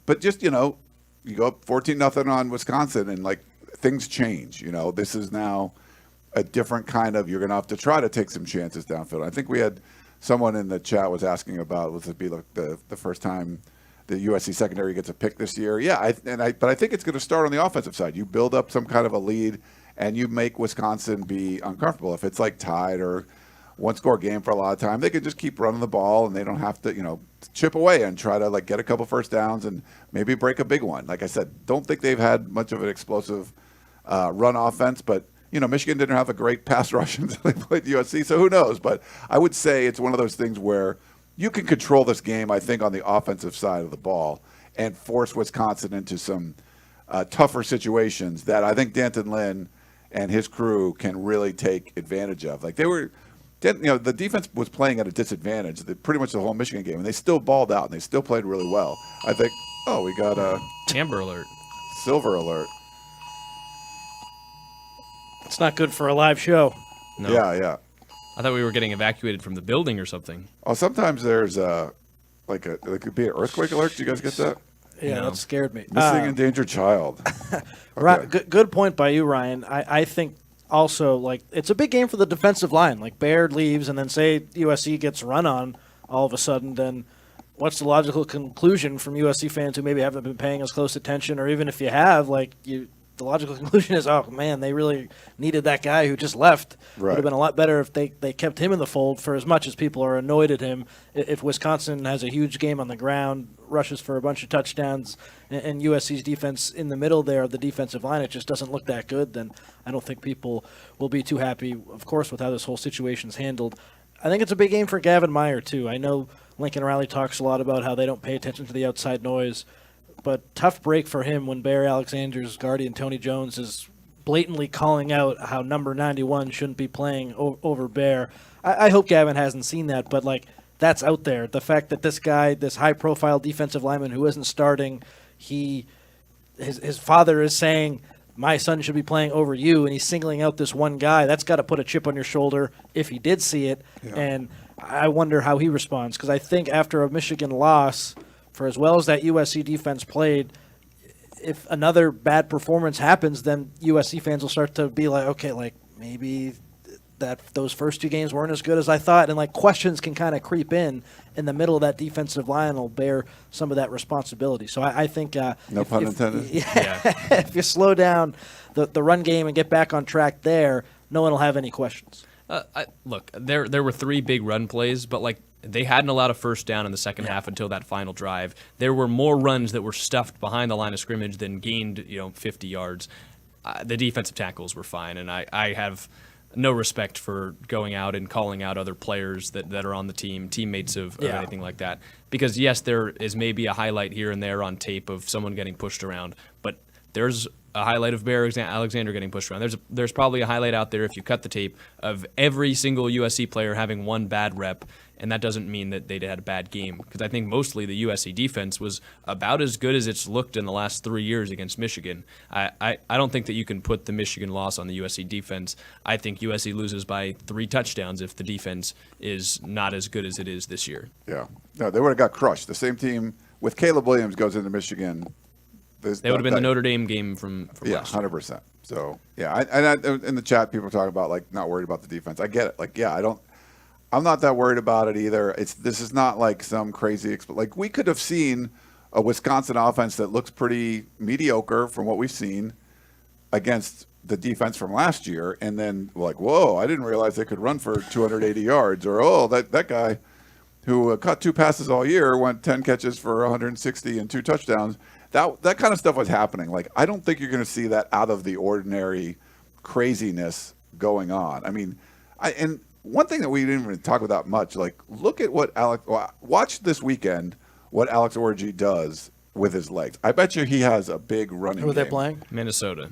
But just, you go up 14-0 on Wisconsin, and, things change. This is now a different kind of, you're going to have to try to take some chances downfield. I think we had someone in the chat was asking about, would it be the first time the USC secondary gets a pick this year. Yeah, but I think it's going to start on the offensive side. You build up some kind of a lead, and you make Wisconsin be uncomfortable. If it's like tied or one-score game for a lot of time, they can just keep running the ball, and they don't have to, chip away and try to get a couple first downs and maybe break a big one. Like I said, don't think they've had much of an explosive run offense, but Michigan didn't have a great pass rush until they played USC, so who knows? But I would say it's one of those things where you can control this game, I think, on the offensive side of the ball and force Wisconsin into some tougher situations that I think Danton Lynn and his crew can really take advantage of. Like the defense was playing at a disadvantage pretty much the whole Michigan game, and they still balled out, and they still played really well. I think, we got a Amber Alert. Silver Alert. It's not good for a live show. No. Yeah. I thought we were getting evacuated from the building or something. Oh, sometimes there's there could be an earthquake alert. Did you guys get that? Yeah, No. that scared me. Missing endangered child. Okay. Good point by you, Ryan. I think also, it's a big game for the defensive line. Like, Baird leaves, and then say USC gets run on all of a sudden, then what's the logical conclusion from USC fans who maybe haven't been paying as close attention, or even if you have, the logical conclusion is, oh, man, they really needed that guy who just left. Right. Would have been a lot better if they kept him in the fold, for as much as people are annoyed at him. If Wisconsin has a huge game on the ground, rushes for a bunch of touchdowns, and USC's defense in the middle there, the defensive line, it just doesn't look that good, then I don't think people will be too happy, of course, with how this whole situation's handled. I think it's a big game for Gavin Meyer, too. I know Lincoln Riley talks a lot about how they don't pay attention to the outside noise, but tough break for him when Bear Alexander's guardian Tony Jones is blatantly calling out how number 91 shouldn't be playing over Bear. I hope Gavin hasn't seen that, but that's out there. The fact that this guy, this high-profile defensive lineman who isn't starting, his father is saying, my son should be playing over you, and he's singling out this one guy. That's got to put a chip on your shoulder if he did see it, and I wonder how he responds, because I think after a Michigan loss, for as well as that USC defense played, if another bad performance happens, then USC fans will start to be like, okay, maybe those first two games weren't as good as I thought, and questions can kind of creep in the middle of that defensive line will bear some of that responsibility. So I think no pun intended. If you slow down the run game and get back on track there, no one will have any questions. Look, there were 3 big run plays, but they hadn't allowed a first down in the second half until that final drive. There were more runs that were stuffed behind the line of scrimmage than gained 50 yards. The defensive tackles were fine, and I have no respect for going out and calling out other players that are on the team, teammates of anything like that. Because, yes, there is maybe a highlight here and there on tape of someone getting pushed around, but there's a highlight of Bear Alexander getting pushed around. There's probably a highlight out there if you cut the tape of every single USC player having one bad rep, and that doesn't mean that they had a bad game, because I think mostly the USC defense was about as good as it's looked in the last 3 years against Michigan. I don't think that you can put the Michigan loss on the USC defense. I think USC loses by 3 touchdowns if the defense is not as good as it is this year. Yeah. No, they would have got crushed. The same team with Caleb Williams goes into Michigan. They would have been the Notre Dame game from last year. 100%. So, I in the chat, people talk about, not worried about the defense. I get it. I'm not that worried about it either. This is not some crazy we could have seen a Wisconsin offense that looks pretty mediocre from what we've seen against the defense from last year, and then whoa, I didn't realize they could run for 280 yards, or that guy who caught 2 passes all year went 10 catches for 160 and 2 touchdowns. That kind of stuff was happening. I don't think you're going to see that out of the ordinary craziness going on. I mean, and one thing that we didn't even talk about much, look at what watch this weekend what Alex Orji does with his legs. I bet you he has a big running Who are game. they playing? Minnesota.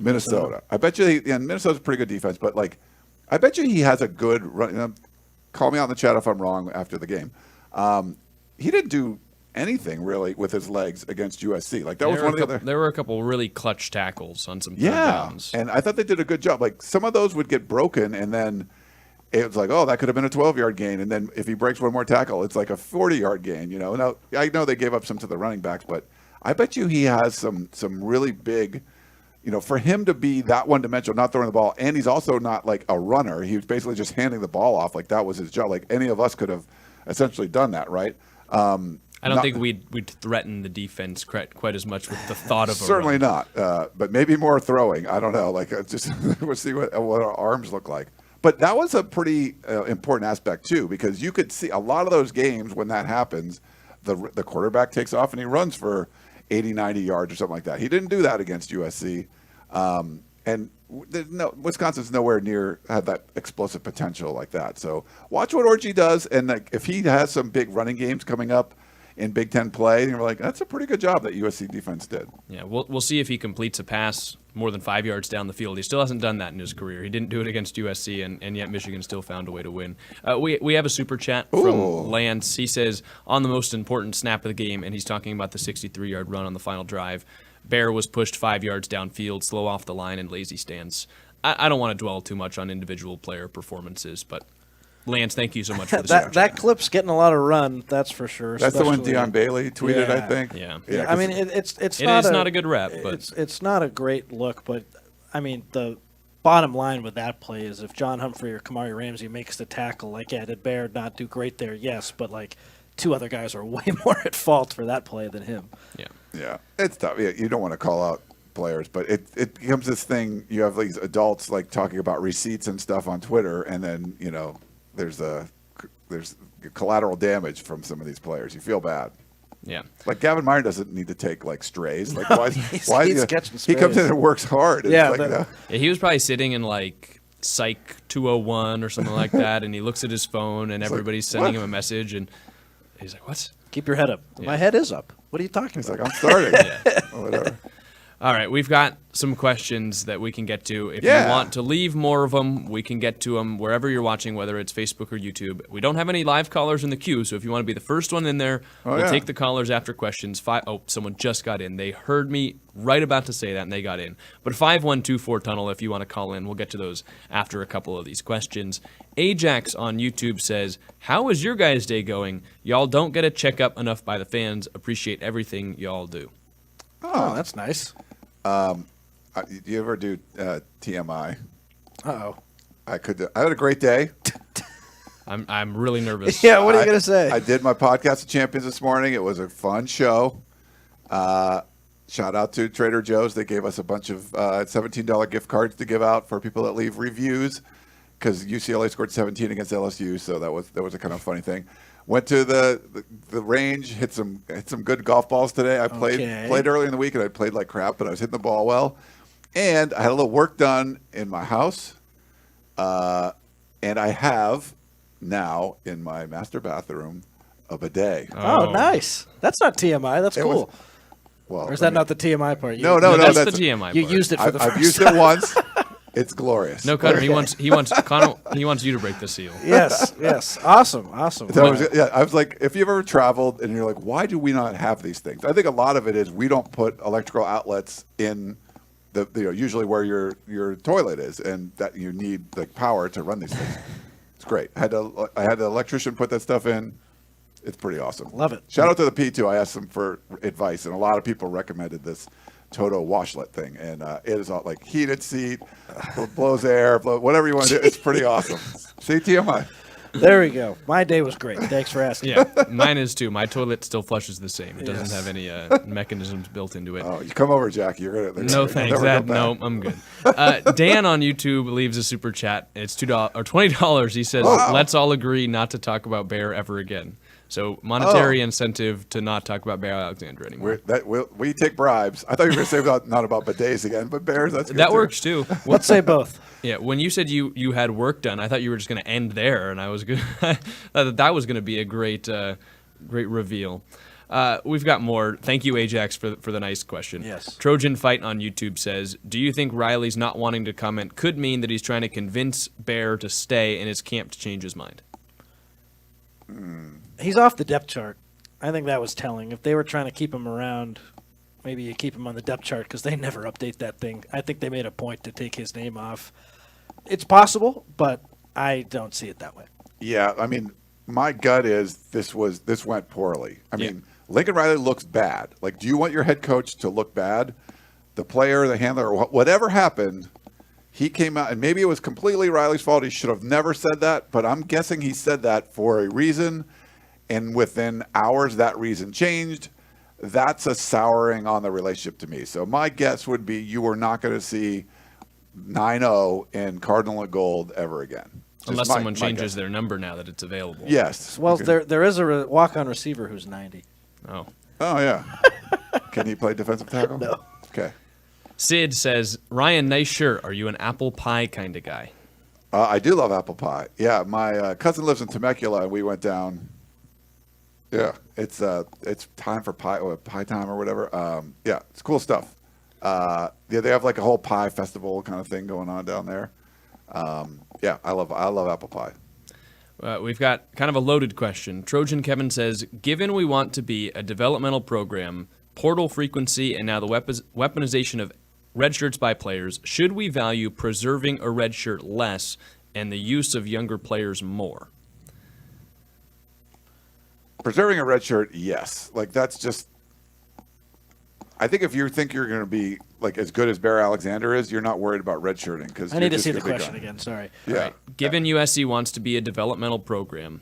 I bet you Minnesota's a pretty good defense, but I bet you he has a good run. Call me out in the chat if I'm wrong after the game. He didn't do anything really with his legs against USC. That was one of the other. There were a couple really clutch tackles on some third downs. And I thought they did a good job. Some of those would get broken, and then it was that could have been a 12-yard gain, and then if he breaks one more tackle, it's a 40-yard gain. Now I know they gave up some to the running backs, but I bet you he has some really big. For him to be that one-dimensional, not throwing the ball, and he's also not a runner. He was basically just handing the ball off. That was his job. Any of us could have essentially done that, right? I don't think we'd threaten the defense quite as much with the thought of a certainly run. not, but maybe more throwing. I don't know. Like just we'll see what our arms look like. But that was a pretty important aspect too, because you could see a lot of those games when that happens, the quarterback takes off and he runs for 80, 90 yards or something like that. He didn't do that against USC, and Wisconsin's nowhere near had that explosive potential like that. So watch what Orji does, and like, if he has some big running games coming up in Big Ten play, and you're like, that's a pretty good job that USC defense did. Yeah, we'll see if he completes a pass more than 5 yards down the field. He still hasn't done that in his career. He didn't do it against USC, and yet Michigan still found a way to win. We have a super chat from Lance. He says, on the most important snap of the game, and he's talking about the 63-yard run on the final drive, Bear was pushed 5 yards downfield, slow off the line, and lazy stance. I don't want to dwell too much on individual player performances, but Lance, thank you so much for the super chat. That clip's getting a lot of run, that's for sure. That's the one Deion Bailey tweeted, I think. Yeah. I mean, it's not a good rep, but it's not a great look. But I mean, the bottom line with that play is if John Humphrey or Kamari Ramsey makes the tackle, like, yeah, did Bear not do great there? Yes, but like 2 other guys are way more at fault for that play than him. Yeah, it's tough. Yeah, you don't want to call out players, but it becomes this thing. You have these adults like talking about receipts and stuff on Twitter, and then there's collateral damage from some of these players. You feel bad. Yeah. Like Gavin Meyer doesn't need to take like strays. Like why he's catching strays. He comes in and works hard. Yeah, like, he was probably sitting in like Psych 201 or something like that, and he looks at his phone, and everybody's sending him a message, and he's like, "What? Keep your head up." Yeah. My head is up. What are you talking He's about? like, I'm starting. Or whatever. All right, we've got some questions that we can get to. If you want to leave more of them, we can get to them wherever you're watching, whether it's Facebook or YouTube. We don't have any live callers in the queue, so if you want to be the first one in there, we'll take the callers after questions. Someone just got in. They heard me right about to say that, and they got in. But 5124-TUNNEL, if you want to call in, we'll get to those after a couple of these questions. Ajax on YouTube says, how is your guys' day going? Y'all don't get a checkup enough by the fans. Appreciate everything y'all do. Oh, that's nice. You ever do TMI? Uh-oh. I had a great day. I'm really nervous. Yeah, what are you going to say? I did my podcast of Champions this morning. It was a fun show. Shout out to Trader Joe's. They gave us a bunch of $17 gift cards to give out for people that leave reviews because UCLA scored 17 against LSU, so that was a kind of funny thing. Went to the range, hit some good golf balls today. I played early in the week, and I played like crap, but I was hitting the ball well. And I had a little work done in my house, and I have now in my master bathroom a bidet. Oh, nice. That's not TMI. That's cool. Or is that not the TMI part? No, that's the TMI part. You used it for the first time. I've used it once. It's glorious. No, Connor. He wants you to break the seal. Yes. Awesome. So I was like, if you've ever traveled and you're like, why do we not have these things? I think a lot of it is we don't put electrical outlets in the usually where your toilet is, and that you need like power to run these things. It's great. I had the electrician put that stuff in. It's pretty awesome. Love it. Shout out to the P2. I asked them for advice, and a lot of people recommended this Toto washlet thing, and it is all like heated seat, blows air, whatever you want to do. It's pretty awesome. See, TMI. There we go. My day was great. Thanks for asking. Yeah, mine is too. My toilet still flushes the same. It doesn't have any mechanisms built into it. Oh, you come over, Jack. You're gonna. No thanks. No, I'm good. Dan on YouTube leaves a super chat. It's $2 or $20. He says, "Let's all agree not to talk about Bear ever again." So monetary incentive to not talk about Bear Alexander anymore. We take bribes. I thought you were going to say not about bidets again, but Bears. That's good that too. Works too. Let's say both. Yeah, when you said you had work done, I thought you were just going to end there, and I was good. that was going to be a great reveal. We've got more. Thank you, Ajax, for the nice question. Yes. Trojan Fight on YouTube says, do you think Riley's not wanting to comment could mean that he's trying to convince Bear to stay in his camp to change his mind? He's off the depth chart. I think that was telling. If they were trying to keep him around, maybe you keep him on the depth chart because they never update that thing. I think they made a point to take his name off. It's possible, but I don't see it that way. Yeah, I mean, my gut is this went poorly. I mean, Lincoln Riley looks bad. Like, do you want your head coach to look bad? The player, the handler, whatever happened, he came out, and maybe it was completely Riley's fault. He should have never said that, but I'm guessing he said that for a reason. and within hours that reason changed, that's a souring on the relationship to me. So my guess would be you are not going to see 9-0 in Cardinal and Gold ever again. Unless someone changes their number now that it's available. Yes. Well, there is a walk-on receiver who's 90. Oh. Oh, yeah. Can he play defensive tackle? No. Okay. Sid says, Ryan, nice shirt. Are you an apple pie kind of guy? I do love apple pie. Yeah, my cousin lives in Temecula, and we went down. Yeah, it's time for pie time or whatever. Yeah, it's cool stuff. Yeah, they have like a whole pie festival kind of thing going on down there. Yeah, I love apple pie. We've got kind of a loaded question. Trojan Kevin says, given we want to be a developmental program, portal frequency, and now the weaponization of red shirts by players, should we value preserving a red shirt less and the use of younger players more? Preserving a red shirt, yes. Like that's just. I think if you think you're going to be like as good as Bear Alexander is, you're not worried about redshirting because I need to see the question again. Sorry. Yeah. Right. Given USC wants to be a developmental program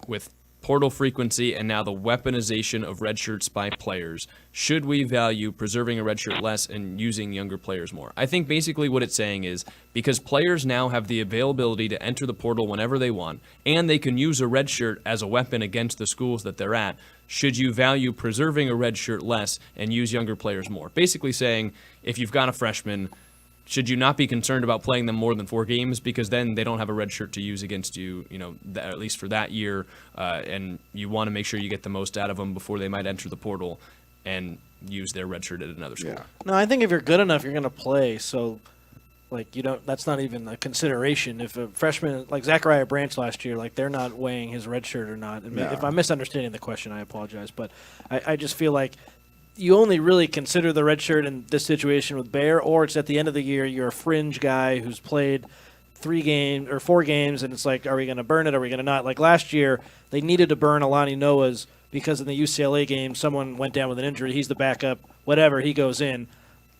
with portal frequency and now the weaponization of red shirts by players, should we value preserving a red shirt less and using younger players more? I think basically what it's saying is because players now have the availability to enter the portal whenever they want, and they can use a red shirt as a weapon against the schools that they're at, should you value preserving a red shirt less and use younger players more? Basically saying if you've got a freshman, should you not be concerned about playing them more than 4 games because then they don't have a red shirt to use against you, at least for that year, and you want to make sure you get the most out of them before they might enter the portal and use their red shirt at another school. Yeah. No, I think if you're good enough, you're going to play. So, that's not even a consideration. If a freshman like Zachariah Branch last year, they're not weighing his red shirt or not. No. If I'm misunderstanding the question, I apologize. But I just feel like you only really consider the red shirt in this situation with Bear, or it's at the end of the year, you're a fringe guy who's played 3 games or 4 games, and it's like, are we going to burn it? Are we going to not? Like last year, they needed to burn Alani Noah's because in the UCLA game, someone went down with an injury. He's the backup, whatever, he goes in.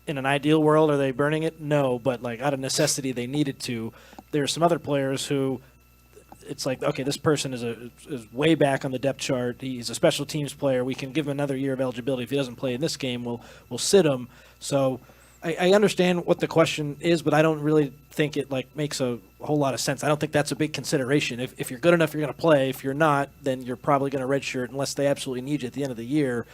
In an ideal world, are they burning it? No, but out of necessity, they needed to. There are some other players who it's like, okay, this person is way back on the depth chart. He's a special teams player. We can give him another year of eligibility. If he doesn't play in this game, we'll sit him. So I understand what the question is, but I don't really think it makes a whole lot of sense. I don't think that's a big consideration. If you're good enough, you're going to play. If you're not, then you're probably going to redshirt unless they absolutely need you at the end of the year.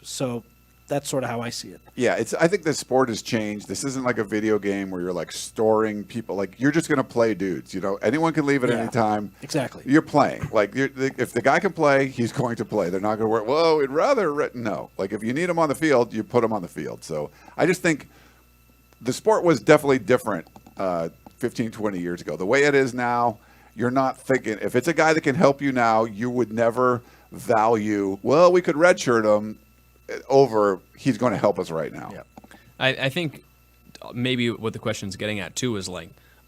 So that's sort of how I see it. Yeah, I think the sport has changed. This isn't like a video game where you're storing people. You're just going to play dudes. Anyone can leave at any time. Exactly. You're playing. If the guy can play, he's going to play. They're not going to work. Well, we'd rather no. If you need him on the field, you put him on the field. So I just think the sport was definitely different 15, 20 years ago. The way it is now, you're not thinking if it's a guy that can help you now, you would never value. Well, we could redshirt him. Over, he's going to help us right now. Yeah. I think maybe what the question's getting at too is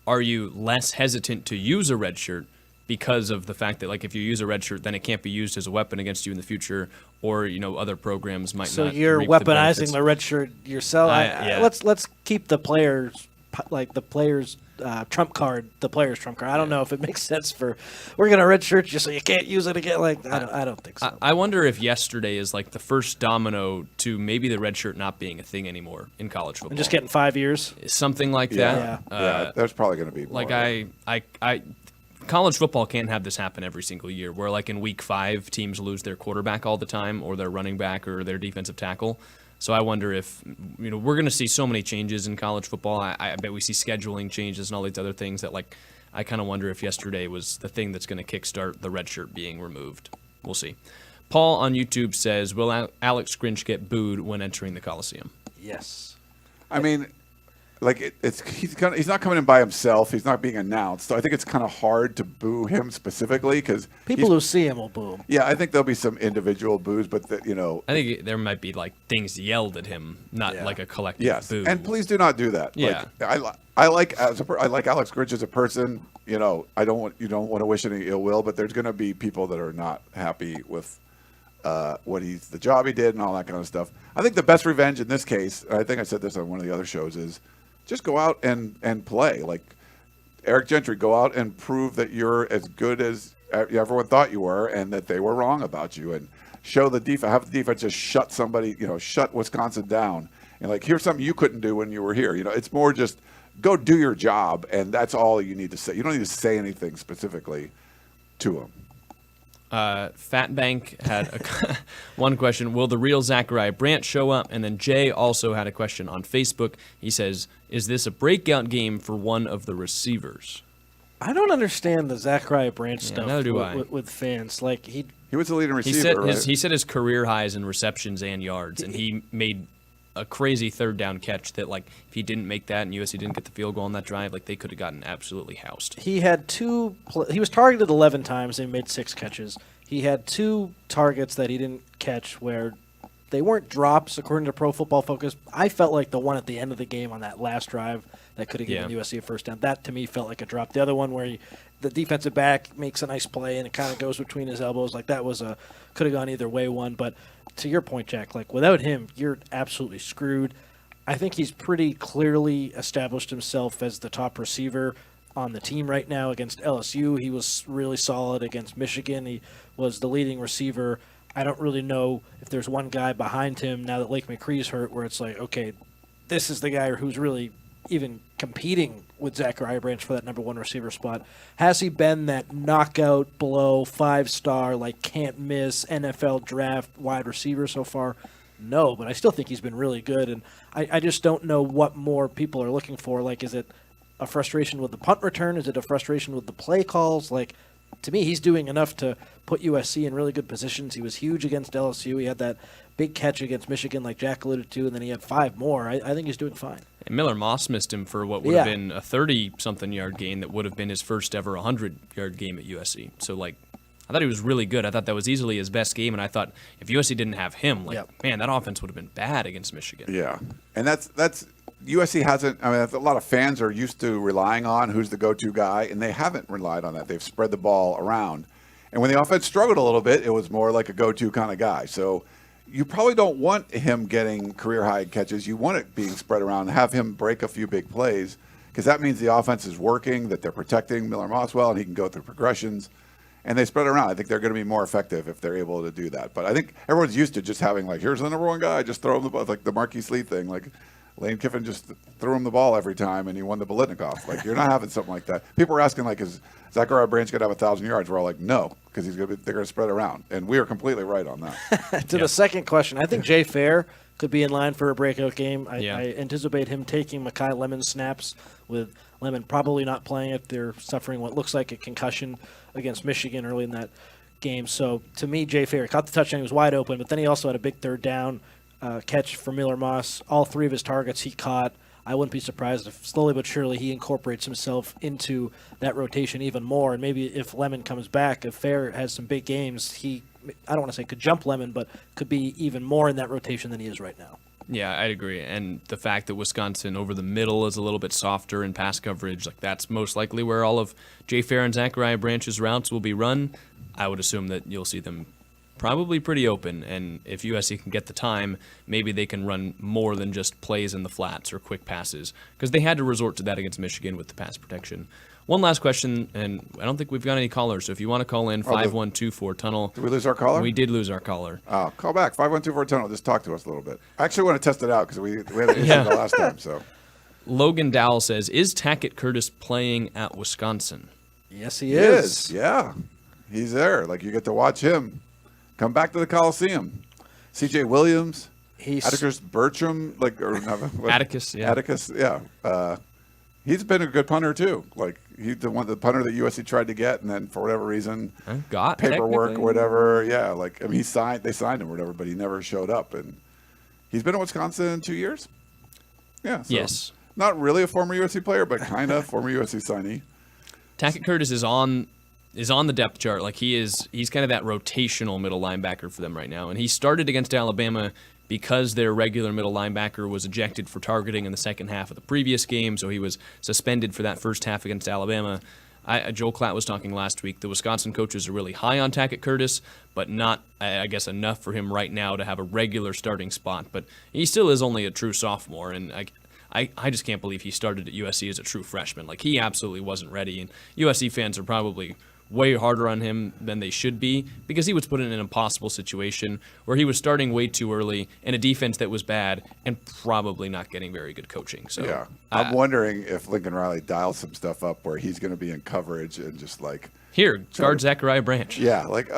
are you less hesitant to use a red shirt because of the fact that if you use a red shirt, then it can't be used as a weapon against you in the future, or other programs might so not. So you're weaponizing the red shirt yourself. Yeah. Let's keep the players trump card, the player's trump card. I don't know if it makes sense we're going to redshirt you so you can't use it again. I don't think so. I wonder if yesterday is the first domino to maybe the red shirt not being a thing anymore in college football. And just getting 5 years? Something like that. Yeah, there's probably going to be more. College football can't have this happen every single year where in week 5 teams lose their quarterback all the time or their running back or their defensive tackle. So I wonder if we're going to see so many changes in college football. I bet we see scheduling changes and all these other things that I kind of wonder if yesterday was the thing that's going to kickstart the red shirt being removed. We'll see. Paul on YouTube says, will Alex Grinch get booed when entering the Coliseum? Yes. I mean, he's not coming in by himself. He's not being announced. So I think it's kind of hard to boo him specifically because people who see him will boo him. Yeah, I think there'll be some individual boos, but I think there might be things yelled at him, not a collective boo. And please do not do that. Yeah. I like Alex Grinch as a person. You don't want to wish any ill will, but there's going to be people that are not happy with the job he did and all that kind of stuff. I think the best revenge in this case, I think I said this on one of the other shows, is just go out and play. Eric Gentry, go out and prove that you're as good as everyone thought you were, and that they were wrong about you, and show the defense, have the defense just shut somebody, shut Wisconsin down, and like, here's something you couldn't do when you were here. It's more just go do your job, and that's all you need to say. You don't need to say anything specifically to them. Fat Bank had one question. Will the real Zachariah Branch show up? And then Jay also had a question on Facebook. He says, is this a breakout game for one of the receivers? I don't understand the Zachariah Branch Yeah, stuff neither do I. with fans. Like He was the leading receiver, He set his career highs in receptions and yards, and he made a crazy third down catch that, like, if he didn't make that and USC didn't get the field goal on that drive, like, they could have gotten absolutely housed. He had he was targeted 11 times and he made 6 catches. He had 2 targets that he didn't catch where they weren't drops, according to Pro Football Focus. I felt like the one at the end of the game on that last drive that could have given USC a first down. That, to me, felt like a drop. The other one where the defensive back makes a nice play and it kind of goes between his elbows, like that was could have gone either way one. But to your point, Jack, like without him, you're absolutely screwed. I think he's pretty clearly established himself as the top receiver on the team right now. Against LSU, he was really solid. Against Michigan, he was the leading receiver. I don't really know if there's one guy behind him now that Lake McCree's hurt where it's like, okay, this is the guy who's really even competing with Zachariah Branch for that number 1 receiver spot. Has he been that knockout blow, 5-star, like can't miss NFL draft wide receiver so far? No, but I still think he's been really good, and I just don't know what more people are looking for. Like, is it a frustration with the punt return? Is it a frustration with the play calls? Like, to me, he's doing enough to put USC in really good positions. He was huge against LSU. He had that big catch against Michigan, like Jack alluded to, and then he had 5 more. I think he's doing fine. And Miller Moss missed him for what would have been a 30-something yard gain that would have been his first ever 100-yard game at USC. So, like, I thought he was really good. I thought that was easily his best game, and I thought if USC didn't have him, man, that offense would have been bad against Michigan. Yeah, and that's USC hasn't. I mean, a lot of fans are used to relying on who's the go-to guy, and they haven't relied on that. They've spread the ball around, and when the offense struggled a little bit, it was more like a go-to kind of guy. So you probably don't want him getting career-high catches. You want it being spread around and have him break a few big plays because that means the offense is working, that they're protecting Miller Moss well, and he can go through progressions. And they spread it around. I think they're going to be more effective if they're able to do that. But I think everyone's used to just having, like, here's the number 1 guy, just throw him the ball, like the Marquise Lee thing. Like, Lane Kiffin just threw him the ball every time, and he won the Biletnikoff. Like, you're not having something like that. People were asking, like, is Zachariah Branch going to have 1,000 yards? We're all like, no, because they're going to spread around. And we are completely right on that. To the second question, I think Jay Fair could be in line for a breakout game. I anticipate him taking Mekhi Lemon snaps, with Lemon probably not playing if they're suffering what looks like a concussion against Michigan early in that game. So, to me, Jay Fair caught the touchdown. He was wide open, but then he also had a big third down catch for Miller Moss. All 3 of his targets he caught. I wouldn't be surprised if slowly but surely he incorporates himself into that rotation even more. And maybe if Lemon comes back, if Fair has some big games, he, I don't want to say could jump Lemon, but could be even more in that rotation than he is right now. Yeah, I'd agree. And the fact that Wisconsin over the middle is a little bit softer in pass coverage, like that's most likely where all of Jay Fair and Zachariah Branch's routes will be run. I would assume that you'll see them probably pretty open, and if USC can get the time, maybe they can run more than just plays in the flats or quick passes, because they had to resort to that against Michigan with the pass protection. One last question, and I don't think we've got any callers, so if you want to call in, 5124-TUNNEL. Did we lose our caller? We did lose our caller. Oh, call back, 5124-TUNNEL. Just talk to us a little bit. I actually want to test it out because we had an issue the last time. So, Logan Dowell says, is Tackett Curtis playing at Wisconsin? Yes, he is. Yeah, he's there. Like, you get to watch him come back to the Coliseum. C.J. Williams, Atticus Bertram, Atticus, yeah. Atticus, yeah. He's been a good punter too. Like, he's the punter that USC tried to get, and then for whatever reason, got paperwork or whatever. Yeah, like, I mean, they signed him or whatever, but he never showed up. And he's been in Wisconsin 2 years. Yeah. So yes. Not really a former USC player, but kind of former USC signee. Tackett Curtis is on the depth chart. Like, he's kind of that rotational middle linebacker for them right now. And he started against Alabama because their regular middle linebacker was ejected for targeting in the second half of the previous game, so he was suspended for that first half against Alabama. Joel Klatt was talking last week. The Wisconsin coaches are really high on Tackett Curtis, but not, I guess, enough for him right now to have a regular starting spot. But he still is only a true sophomore, and I just can't believe he started at USC as a true freshman. Like, he absolutely wasn't ready, and USC fans are probably way harder on him than they should be because he was put in an impossible situation where he was starting way too early in a defense that was bad and probably not getting very good coaching. So Yeah. I'm wondering if Lincoln Riley dials some stuff up where he's going to be in coverage and just like, here, guard Zachariah Branch. yeah, like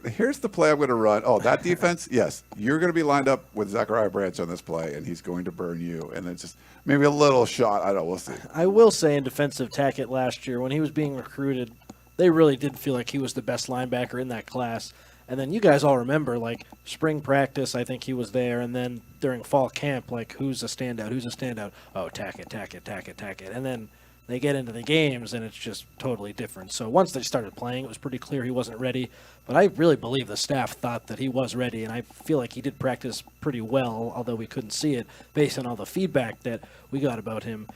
here's the play I'm going to run. Oh, that defense? Yes. You're going to be lined up with Zachariah Branch on this play, and he's going to burn you. And then just maybe a little shot. I don't know. We'll see. I will say in defense of Tackett last year, when he was being recruited, they really did feel like he was the best linebacker in that class. And then you guys all remember, like, spring practice, I think he was there. And then during fall camp, like, who's a standout? Who's a standout? Oh, Tackett. And then they get into the games, and it's just totally different. So once they started playing, it was pretty clear he wasn't ready. But I really believe the staff thought that he was ready, and I feel like he did practice pretty well, although we couldn't see it based on all the feedback that we got about him.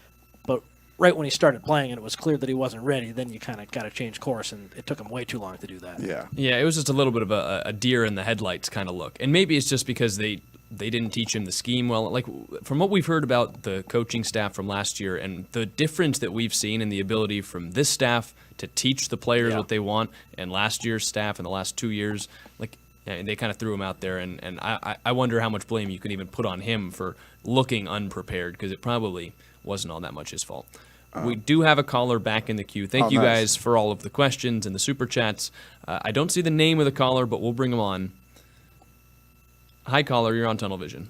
But right when he started playing and it was clear that he wasn't ready, then you kind of got to change course, and it took him way too long to do that. Yeah. Yeah, it was just a little bit of a deer in the headlights kind of look. And maybe it's just because they didn't teach him the scheme well. Like, from what we've heard about the coaching staff from last year and the difference that we've seen in the ability from this staff to teach the players what they want and last year's staff in the last 2 years, like, and they kind of threw him out there. And I wonder how much blame you can even put on him for looking unprepared, because it probably wasn't all that much his fault. We do have a caller back in the queue. Thank you guys for all of the questions and the super chats. I don't see the name of the caller, but we'll bring him on. Hi, caller. You're on Tunnel Vision.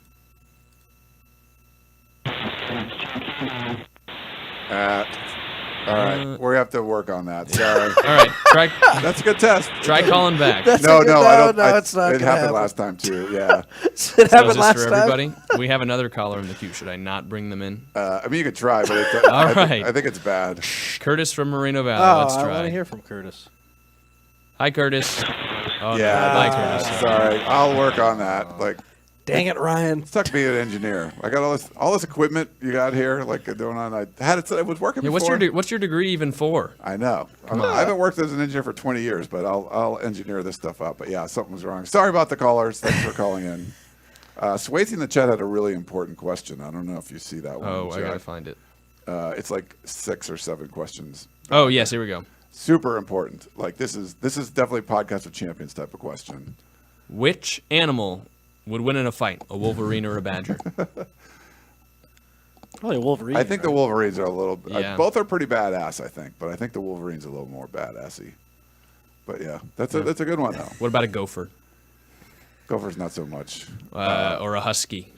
All right. We have to work on that. Sorry. All right. Try That's a good test. calling back. No, I don't. No, it's not It gonna happened happen. last time, too. Yeah. It So is happened this last for time. everybody? We have another caller in the queue. Should I not bring them in? I mean, you could try, but All right. I think it's bad. Curtis from Moreno Valley. Oh, Let's I try. want to hear from Curtis. Hi, Curtis. Oh, Yeah. no. Hi, Curtis. Sorry. I'll work on that. Like, Dang it, Ryan. suck being an engineer. I got all this equipment you got here, like doing on. I had it. It was working Yeah, before. what's your degree even for? I know. I haven't worked as an engineer for 20 years, but I'll engineer this stuff up. But yeah, something was wrong. Sorry about the callers. Thanks for calling in. Swayze in the chat had a really important question. I don't know if you see that one. Oh, I Jack. gotta find it. It's like 6 or 7 questions. Oh, yes, here we go. Super important. Like this is definitely podcast of champions type of question. Which animal would win in a fight, a wolverine or a badger? Probably a Wolverine. I think the Wolverines are a little. Yeah. Both are pretty badass, I think, but I think the Wolverines a little more badassy. But yeah, that's a good one though. What about a gopher Gophers not so much. or a husky?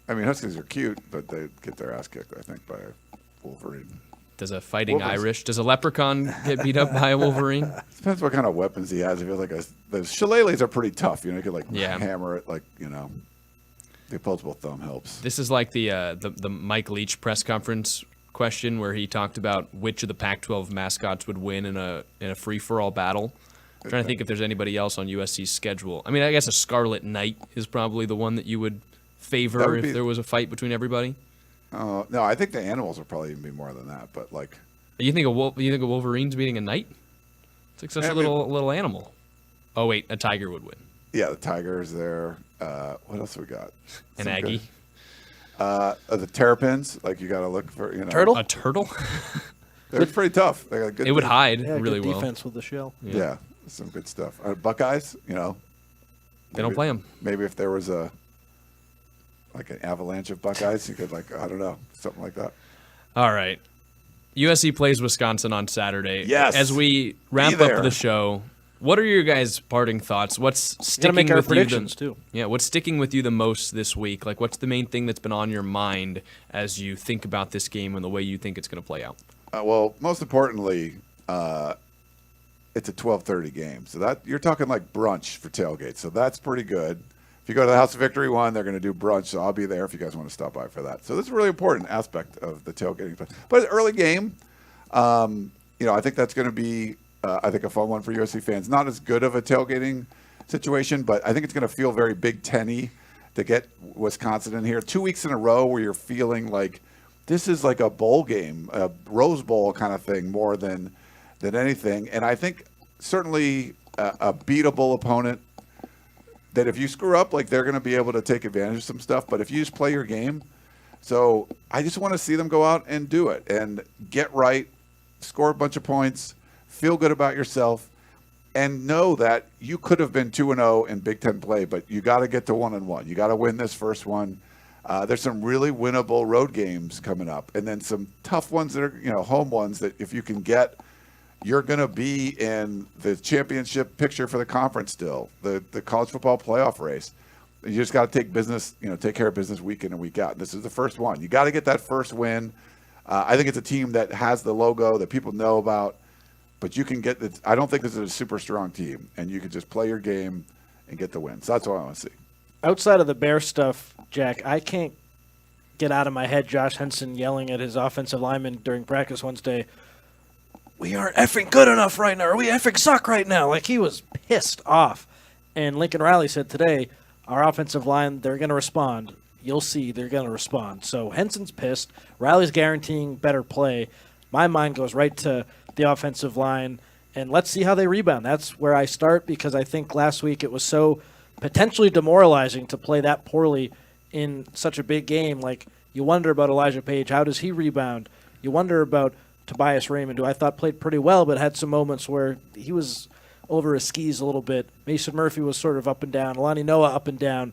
I mean, Huskies are cute, but they get their ass kicked, I think, by a Wolverine. Does a fighting Wolverines. Irish? Does a leprechaun get beat up by a wolverine? Depends what kind of weapons he has. If you're like the shillelaghs are pretty tough. You know, you could like Yeah. hammer it, like the opposable thumb helps. This is like the Mike Leach press conference question where he talked about which of the Pac-12 mascots would win in a free-for-all battle. I'm trying to think if there's anybody else on USC's schedule. I mean, I guess a Scarlet Knight is probably the one that you would favor That would if be- there was a fight between everybody. No, I think the animals will probably even be more than that. But like, You think a Wolverine's beating a knight? It's like such I a mean- little animal. Oh wait, a tiger would win. yeah, the tiger's there. What else we got? An Some Aggie, good- the terrapins. Like you got to look for Turtle? a turtle. They're pretty tough. They got good. It would hide Yeah, really good well. defense with the shell. Yeah, some good stuff. Buckeyes. They don't maybe- play them. Maybe if there was an avalanche of Buckeyes, you could I don't know, something like that. All right. USC plays Wisconsin on Saturday. Yes. As we wrap there. up the show, what are your guys' parting thoughts? What's Gotta sticking make our with you? predictions, too. Yeah, what's sticking with you the most this week? Like, what's the main thing that's been on your mind as you think about this game and the way you think it's going to play out? Well, most importantly, it's a 12:30 game, so that you're talking like brunch for tailgate. So that's pretty good. If you go to the House of Victory 1, they're going to do brunch, so I'll be there if you guys want to stop by for that. So this is a really important aspect of the tailgating. But early game, I think that's going to be, I think, a fun one for USC fans. Not as good of a tailgating situation, but I think it's going to feel very Big Ten-y to get Wisconsin in here. 2 weeks in a row where you're feeling like this is like a bowl game, a Rose Bowl kind of thing more than anything. And I think certainly a beatable opponent that if you screw up, like they're going to be able to take advantage of some stuff. But if you just play your game, so I just want to see them go out and do it and get right, score a bunch of points, feel good about yourself, and know that you could have been 2-0 in Big Ten play, but you got to get to 1-1. You got to win this first one. There's some really winnable road games coming up, and then some tough ones that are, home ones that if you can get, you're going to be in the championship picture for the conference still, the college football playoff race. You just got to take care of business week in and week out. This is the first one. You got to get that first win. I think it's a team that has the logo that people know about, but you can get it. I don't think this is a super strong team, and you can just play your game and get the win. So that's what I want to see. Outside of the Bear stuff, Jack, I can't get out of my head Josh Henson yelling at his offensive lineman during practice Wednesday, "We aren't effing good enough right now, or we effing suck right now." Like, he was pissed off. And Lincoln Riley said today, our offensive line, they're going to respond. You'll see they're going to respond. So Henson's pissed. Riley's guaranteeing better play. My mind goes right to the offensive line, and let's see how they rebound. That's where I start, because I think last week it was so potentially demoralizing to play that poorly in such a big game. Like, you wonder about Elijah Page. How does he rebound? You wonder about Tobias Raymond, who I thought played pretty well, but had some moments where he was over his skis a little bit. Mason Murphy was sort of up and down. Alani Noah up and down.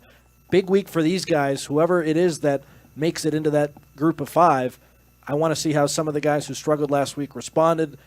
Big week for these guys, whoever it is that makes it into that group of five. I want to see how some of the guys who struggled last week responded.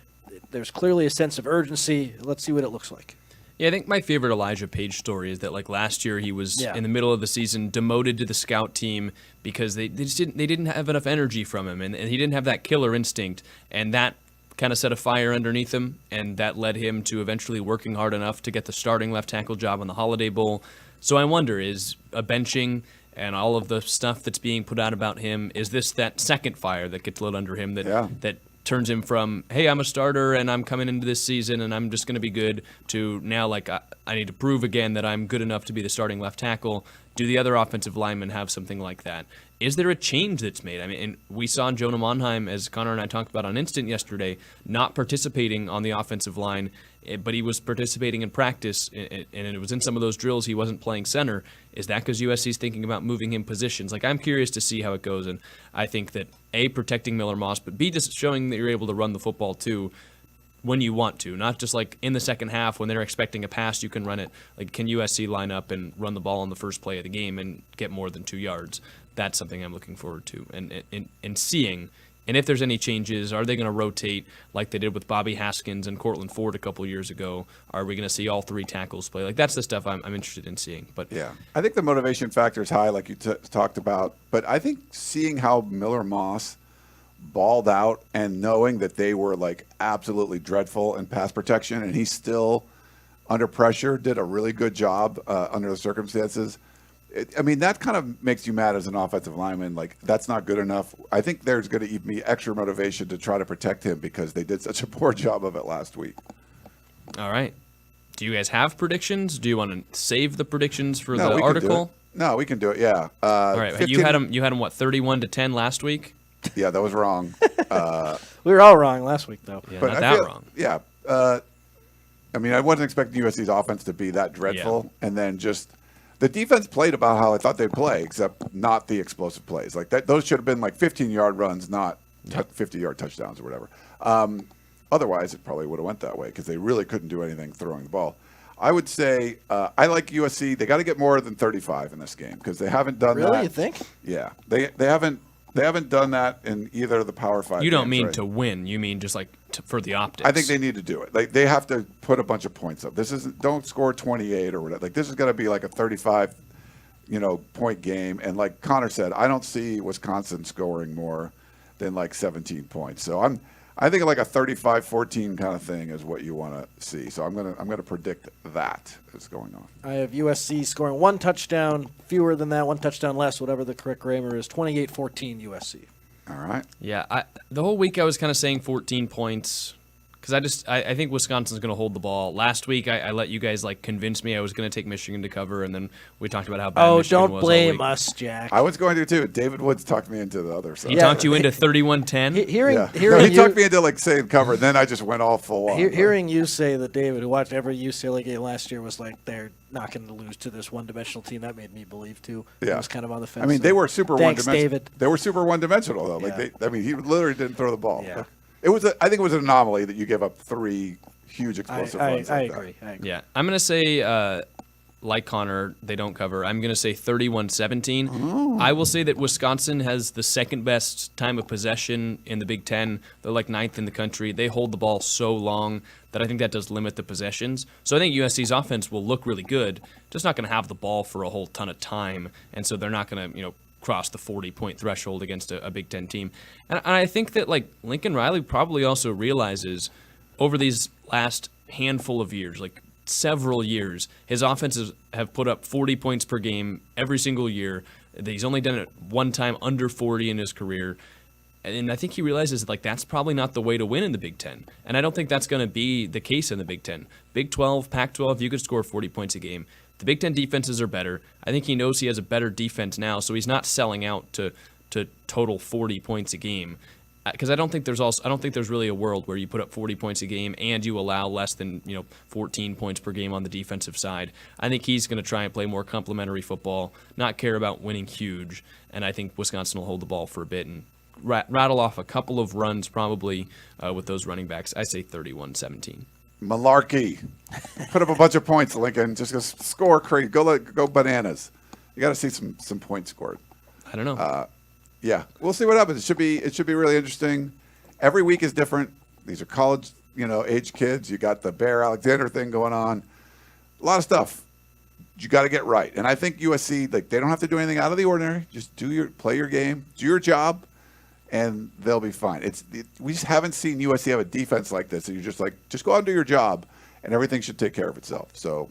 There's clearly a sense of urgency. Let's see what it looks like. Yeah, I think my favorite Elijah Page story is that, like, last year he was in the middle of the season demoted to the scout team because they didn't have enough energy from him, and he didn't have that killer instinct, and that kind of set a fire underneath him, and that led him to eventually working hard enough to get the starting left tackle job in the Holiday Bowl. So I wonder, is a benching and all of the stuff that's being put out about him, is this that second fire that gets lit under him that turns him from, hey, I'm a starter and I'm coming into this season and I'm just going to be good, to now, like, I need to prove again that I'm good enough to be the starting left tackle? Do the other offensive linemen have something like that? Is there a change that's made? I mean, and we saw Jonah Monheim, as Connor and I talked about on Instant yesterday, not participating on the offensive line, but he was participating in practice, and it was in some of those drills he wasn't playing center. Is that because USC's thinking about moving him positions? Like, I'm curious to see how it goes, and I think that, A, protecting Miller Moss, but B, just showing that you're able to run the football too when you want to, not just like in the second half when they're expecting a pass, you can run it. Like, can USC line up and run the ball on the first play of the game and get more than 2 yards? That's something I'm looking forward to and seeing. And if there's any changes, are they going to rotate like they did with Bobby Haskins and Cortland Ford a couple years ago? Are we going to see all three tackles play? Like, that's the stuff I'm interested in seeing. But yeah, I think the motivation factor is high, like you talked about. But I think seeing how Miller Moss balled out and knowing that they were, like, absolutely dreadful in pass protection, and he still, under pressure, did a really good job under the circumstances. That kind of makes you mad as an offensive lineman. Like, that's not good enough. I think there's going to be extra motivation to try to protect him because they did such a poor job of it last week. All right. Do you guys have predictions? Do you want to save the predictions for the we article? No, we can do it. Yeah. All right. 15, you had them what, 31-10 last week? Yeah, that was wrong. We were all wrong last week, though. Yeah, but not that wrong. Yeah. I wasn't expecting USC's offense to be that dreadful, and then just the defense played about how I thought they'd play, except not the explosive plays. Like that, those should have been like 15-yard runs, not 50-yard touchdowns or whatever. Otherwise, it probably would have went that way because they really couldn't do anything throwing the ball. I would say I like USC. They got to get more than 35 in this game because they haven't done that. Really, you think? Yeah, they haven't done that in either of the Power 5. You don't mean right? to win. You mean just like for the optics. I think they need to do it. Like, they have to put a bunch of points up. This isn't, don't score 28 or whatever. Like, this is going to be like a 35, point game. And like Connor said, I don't see Wisconsin scoring more than like 17 points. So I think like a 35-14 kind of thing is what you want to see. So I'm gonna predict that is going on. I have USC scoring one touchdown, fewer than that, one touchdown less, whatever the correct grammar is. 28-14 USC. All right. Yeah, the whole week I was kind of saying 14 points because I think Wisconsin's going to hold the ball. Last week I let you guys like convince me I was going to take Michigan to cover, and then we talked about how bad Michigan was. Oh, don't blame us, Jack. I was going to too. David Woods talked me into the other side. He talked you into 31-10? He talked me into like saying cover, and then I just went all full on. Hearing you say that David, who watched every UCLA game last year, was like, they're not going to lose to this one-dimensional team, that made me believe too. Yeah. I was kind of on the fence. They were super Thanks, one-dimensional. David. They were super one-dimensional though. Yeah. Like he literally didn't throw the ball. Yeah. I think it was an anomaly that you gave up 3 huge explosive runs I like that. agree. Yeah, I'm going to say, like Connor, they don't cover. I'm going to say 31-17. I will say that Wisconsin has the second best time of possession in the Big Ten. They're like 9th in the country. They hold the ball so long that I think that does limit the possessions. So I think USC's offense will look really good, just not going to have the ball for a whole ton of time, and so they're not going to, cross the 40-point threshold against a Big Ten team. And I think that, like, Lincoln Riley probably also realizes over these last handful of years, like several years, his offenses have put up 40 points per game every single year. He's only done it one time under 40 in his career. And I think he realizes, like, that's probably not the way to win in the Big Ten. And I don't think that's going to be the case in the Big Ten. Big 12, Pac-12, you could score 40 points a game. The Big Ten defenses are better. I think he knows he has a better defense now, so he's not selling out to total 40 points a game. Because I don't think there's really a world where you put up 40 points a game and you allow less than 14 points per game on the defensive side. I think he's going to try and play more complementary football, not care about winning huge, and I think Wisconsin will hold the ball for a bit and rattle off a couple of runs probably with those running backs. I say 31-17. Malarkey. Put up a bunch of points, Lincoln. Just go score crazy. Go bananas. You got to see some points scored. I don't know. Yeah, we'll see what happens. It should be really interesting. Every week is different. These are college, age kids. You got the Bear Alexander thing going on. A lot of stuff. You got to get right. And I think USC, like, they don't have to do anything out of the ordinary. Just play your game, do your job, and they'll be fine. We just haven't seen USC have a defense like this. And you're just like, just go out and do your job, and everything should take care of itself. So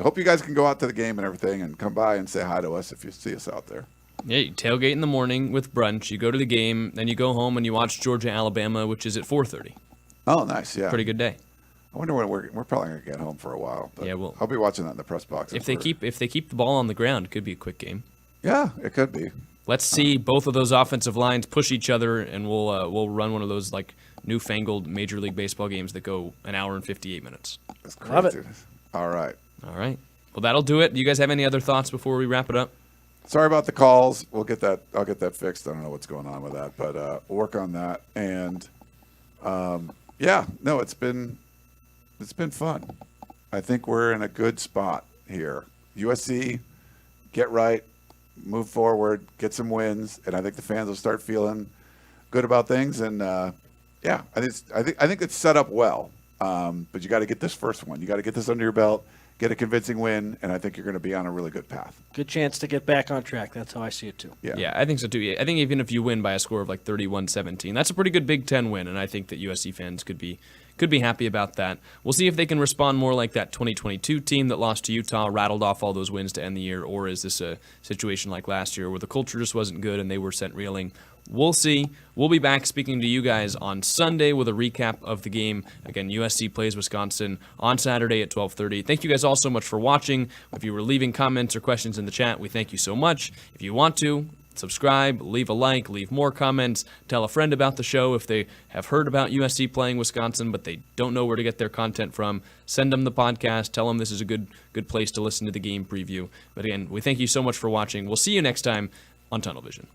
hope you guys can go out to the game and everything and come by and say hi to us if you see us out there. Yeah, you tailgate in the morning with brunch. You go to the game, then you go home and you watch Georgia, Alabama, which is at 4:30. Oh, nice. Yeah. Pretty good day. I wonder when we're probably going to get home for a while. But Yeah, I'll be watching that in the press box. If they keep the ball on the ground, it could be a quick game. Yeah, it could be. Let's see both of those offensive lines push each other, and we'll run one of those like newfangled Major League Baseball games that go an hour and 58 minutes. That's crazy. Love it. All right. Well, that'll do it. Do you guys have any other thoughts before we wrap it up? Sorry about the calls. I'll get that fixed. I don't know what's going on with that, but we'll work on that. And it's been fun. I think we're in a good spot here. USC, get right, move forward, get some wins, and I think the fans will start feeling good about things. And I think it's set up well. But you got to get this first one. You got to get this under your belt, get a convincing win, and I think you're going to be on a really good path. Good chance to get back on track. That's how I see it, too. Yeah, I think so, too. I think even if you win by a score of like 31-17, that's a pretty good Big Ten win, and I think that USC fans could be happy about that. We'll see if they can respond more like that 2022 team that lost to Utah, rattled off all those wins to end the year, or is this a situation like last year where the culture just wasn't good and they were sent reeling? We'll see. We'll be back speaking to you guys on Sunday with a recap of the game. Again, USC plays Wisconsin on Saturday at 12:30. Thank you guys all so much for watching. If you were leaving comments or questions in the chat, we thank you so much. If you want to, subscribe, leave a like, leave more comments, tell a friend about the show if they have heard about USC playing Wisconsin but they don't know where to get their content from. Send them the podcast. Tell them this is a good place to listen to the game preview. But again, we thank you so much for watching. We'll see you next time on Tunnel Vision.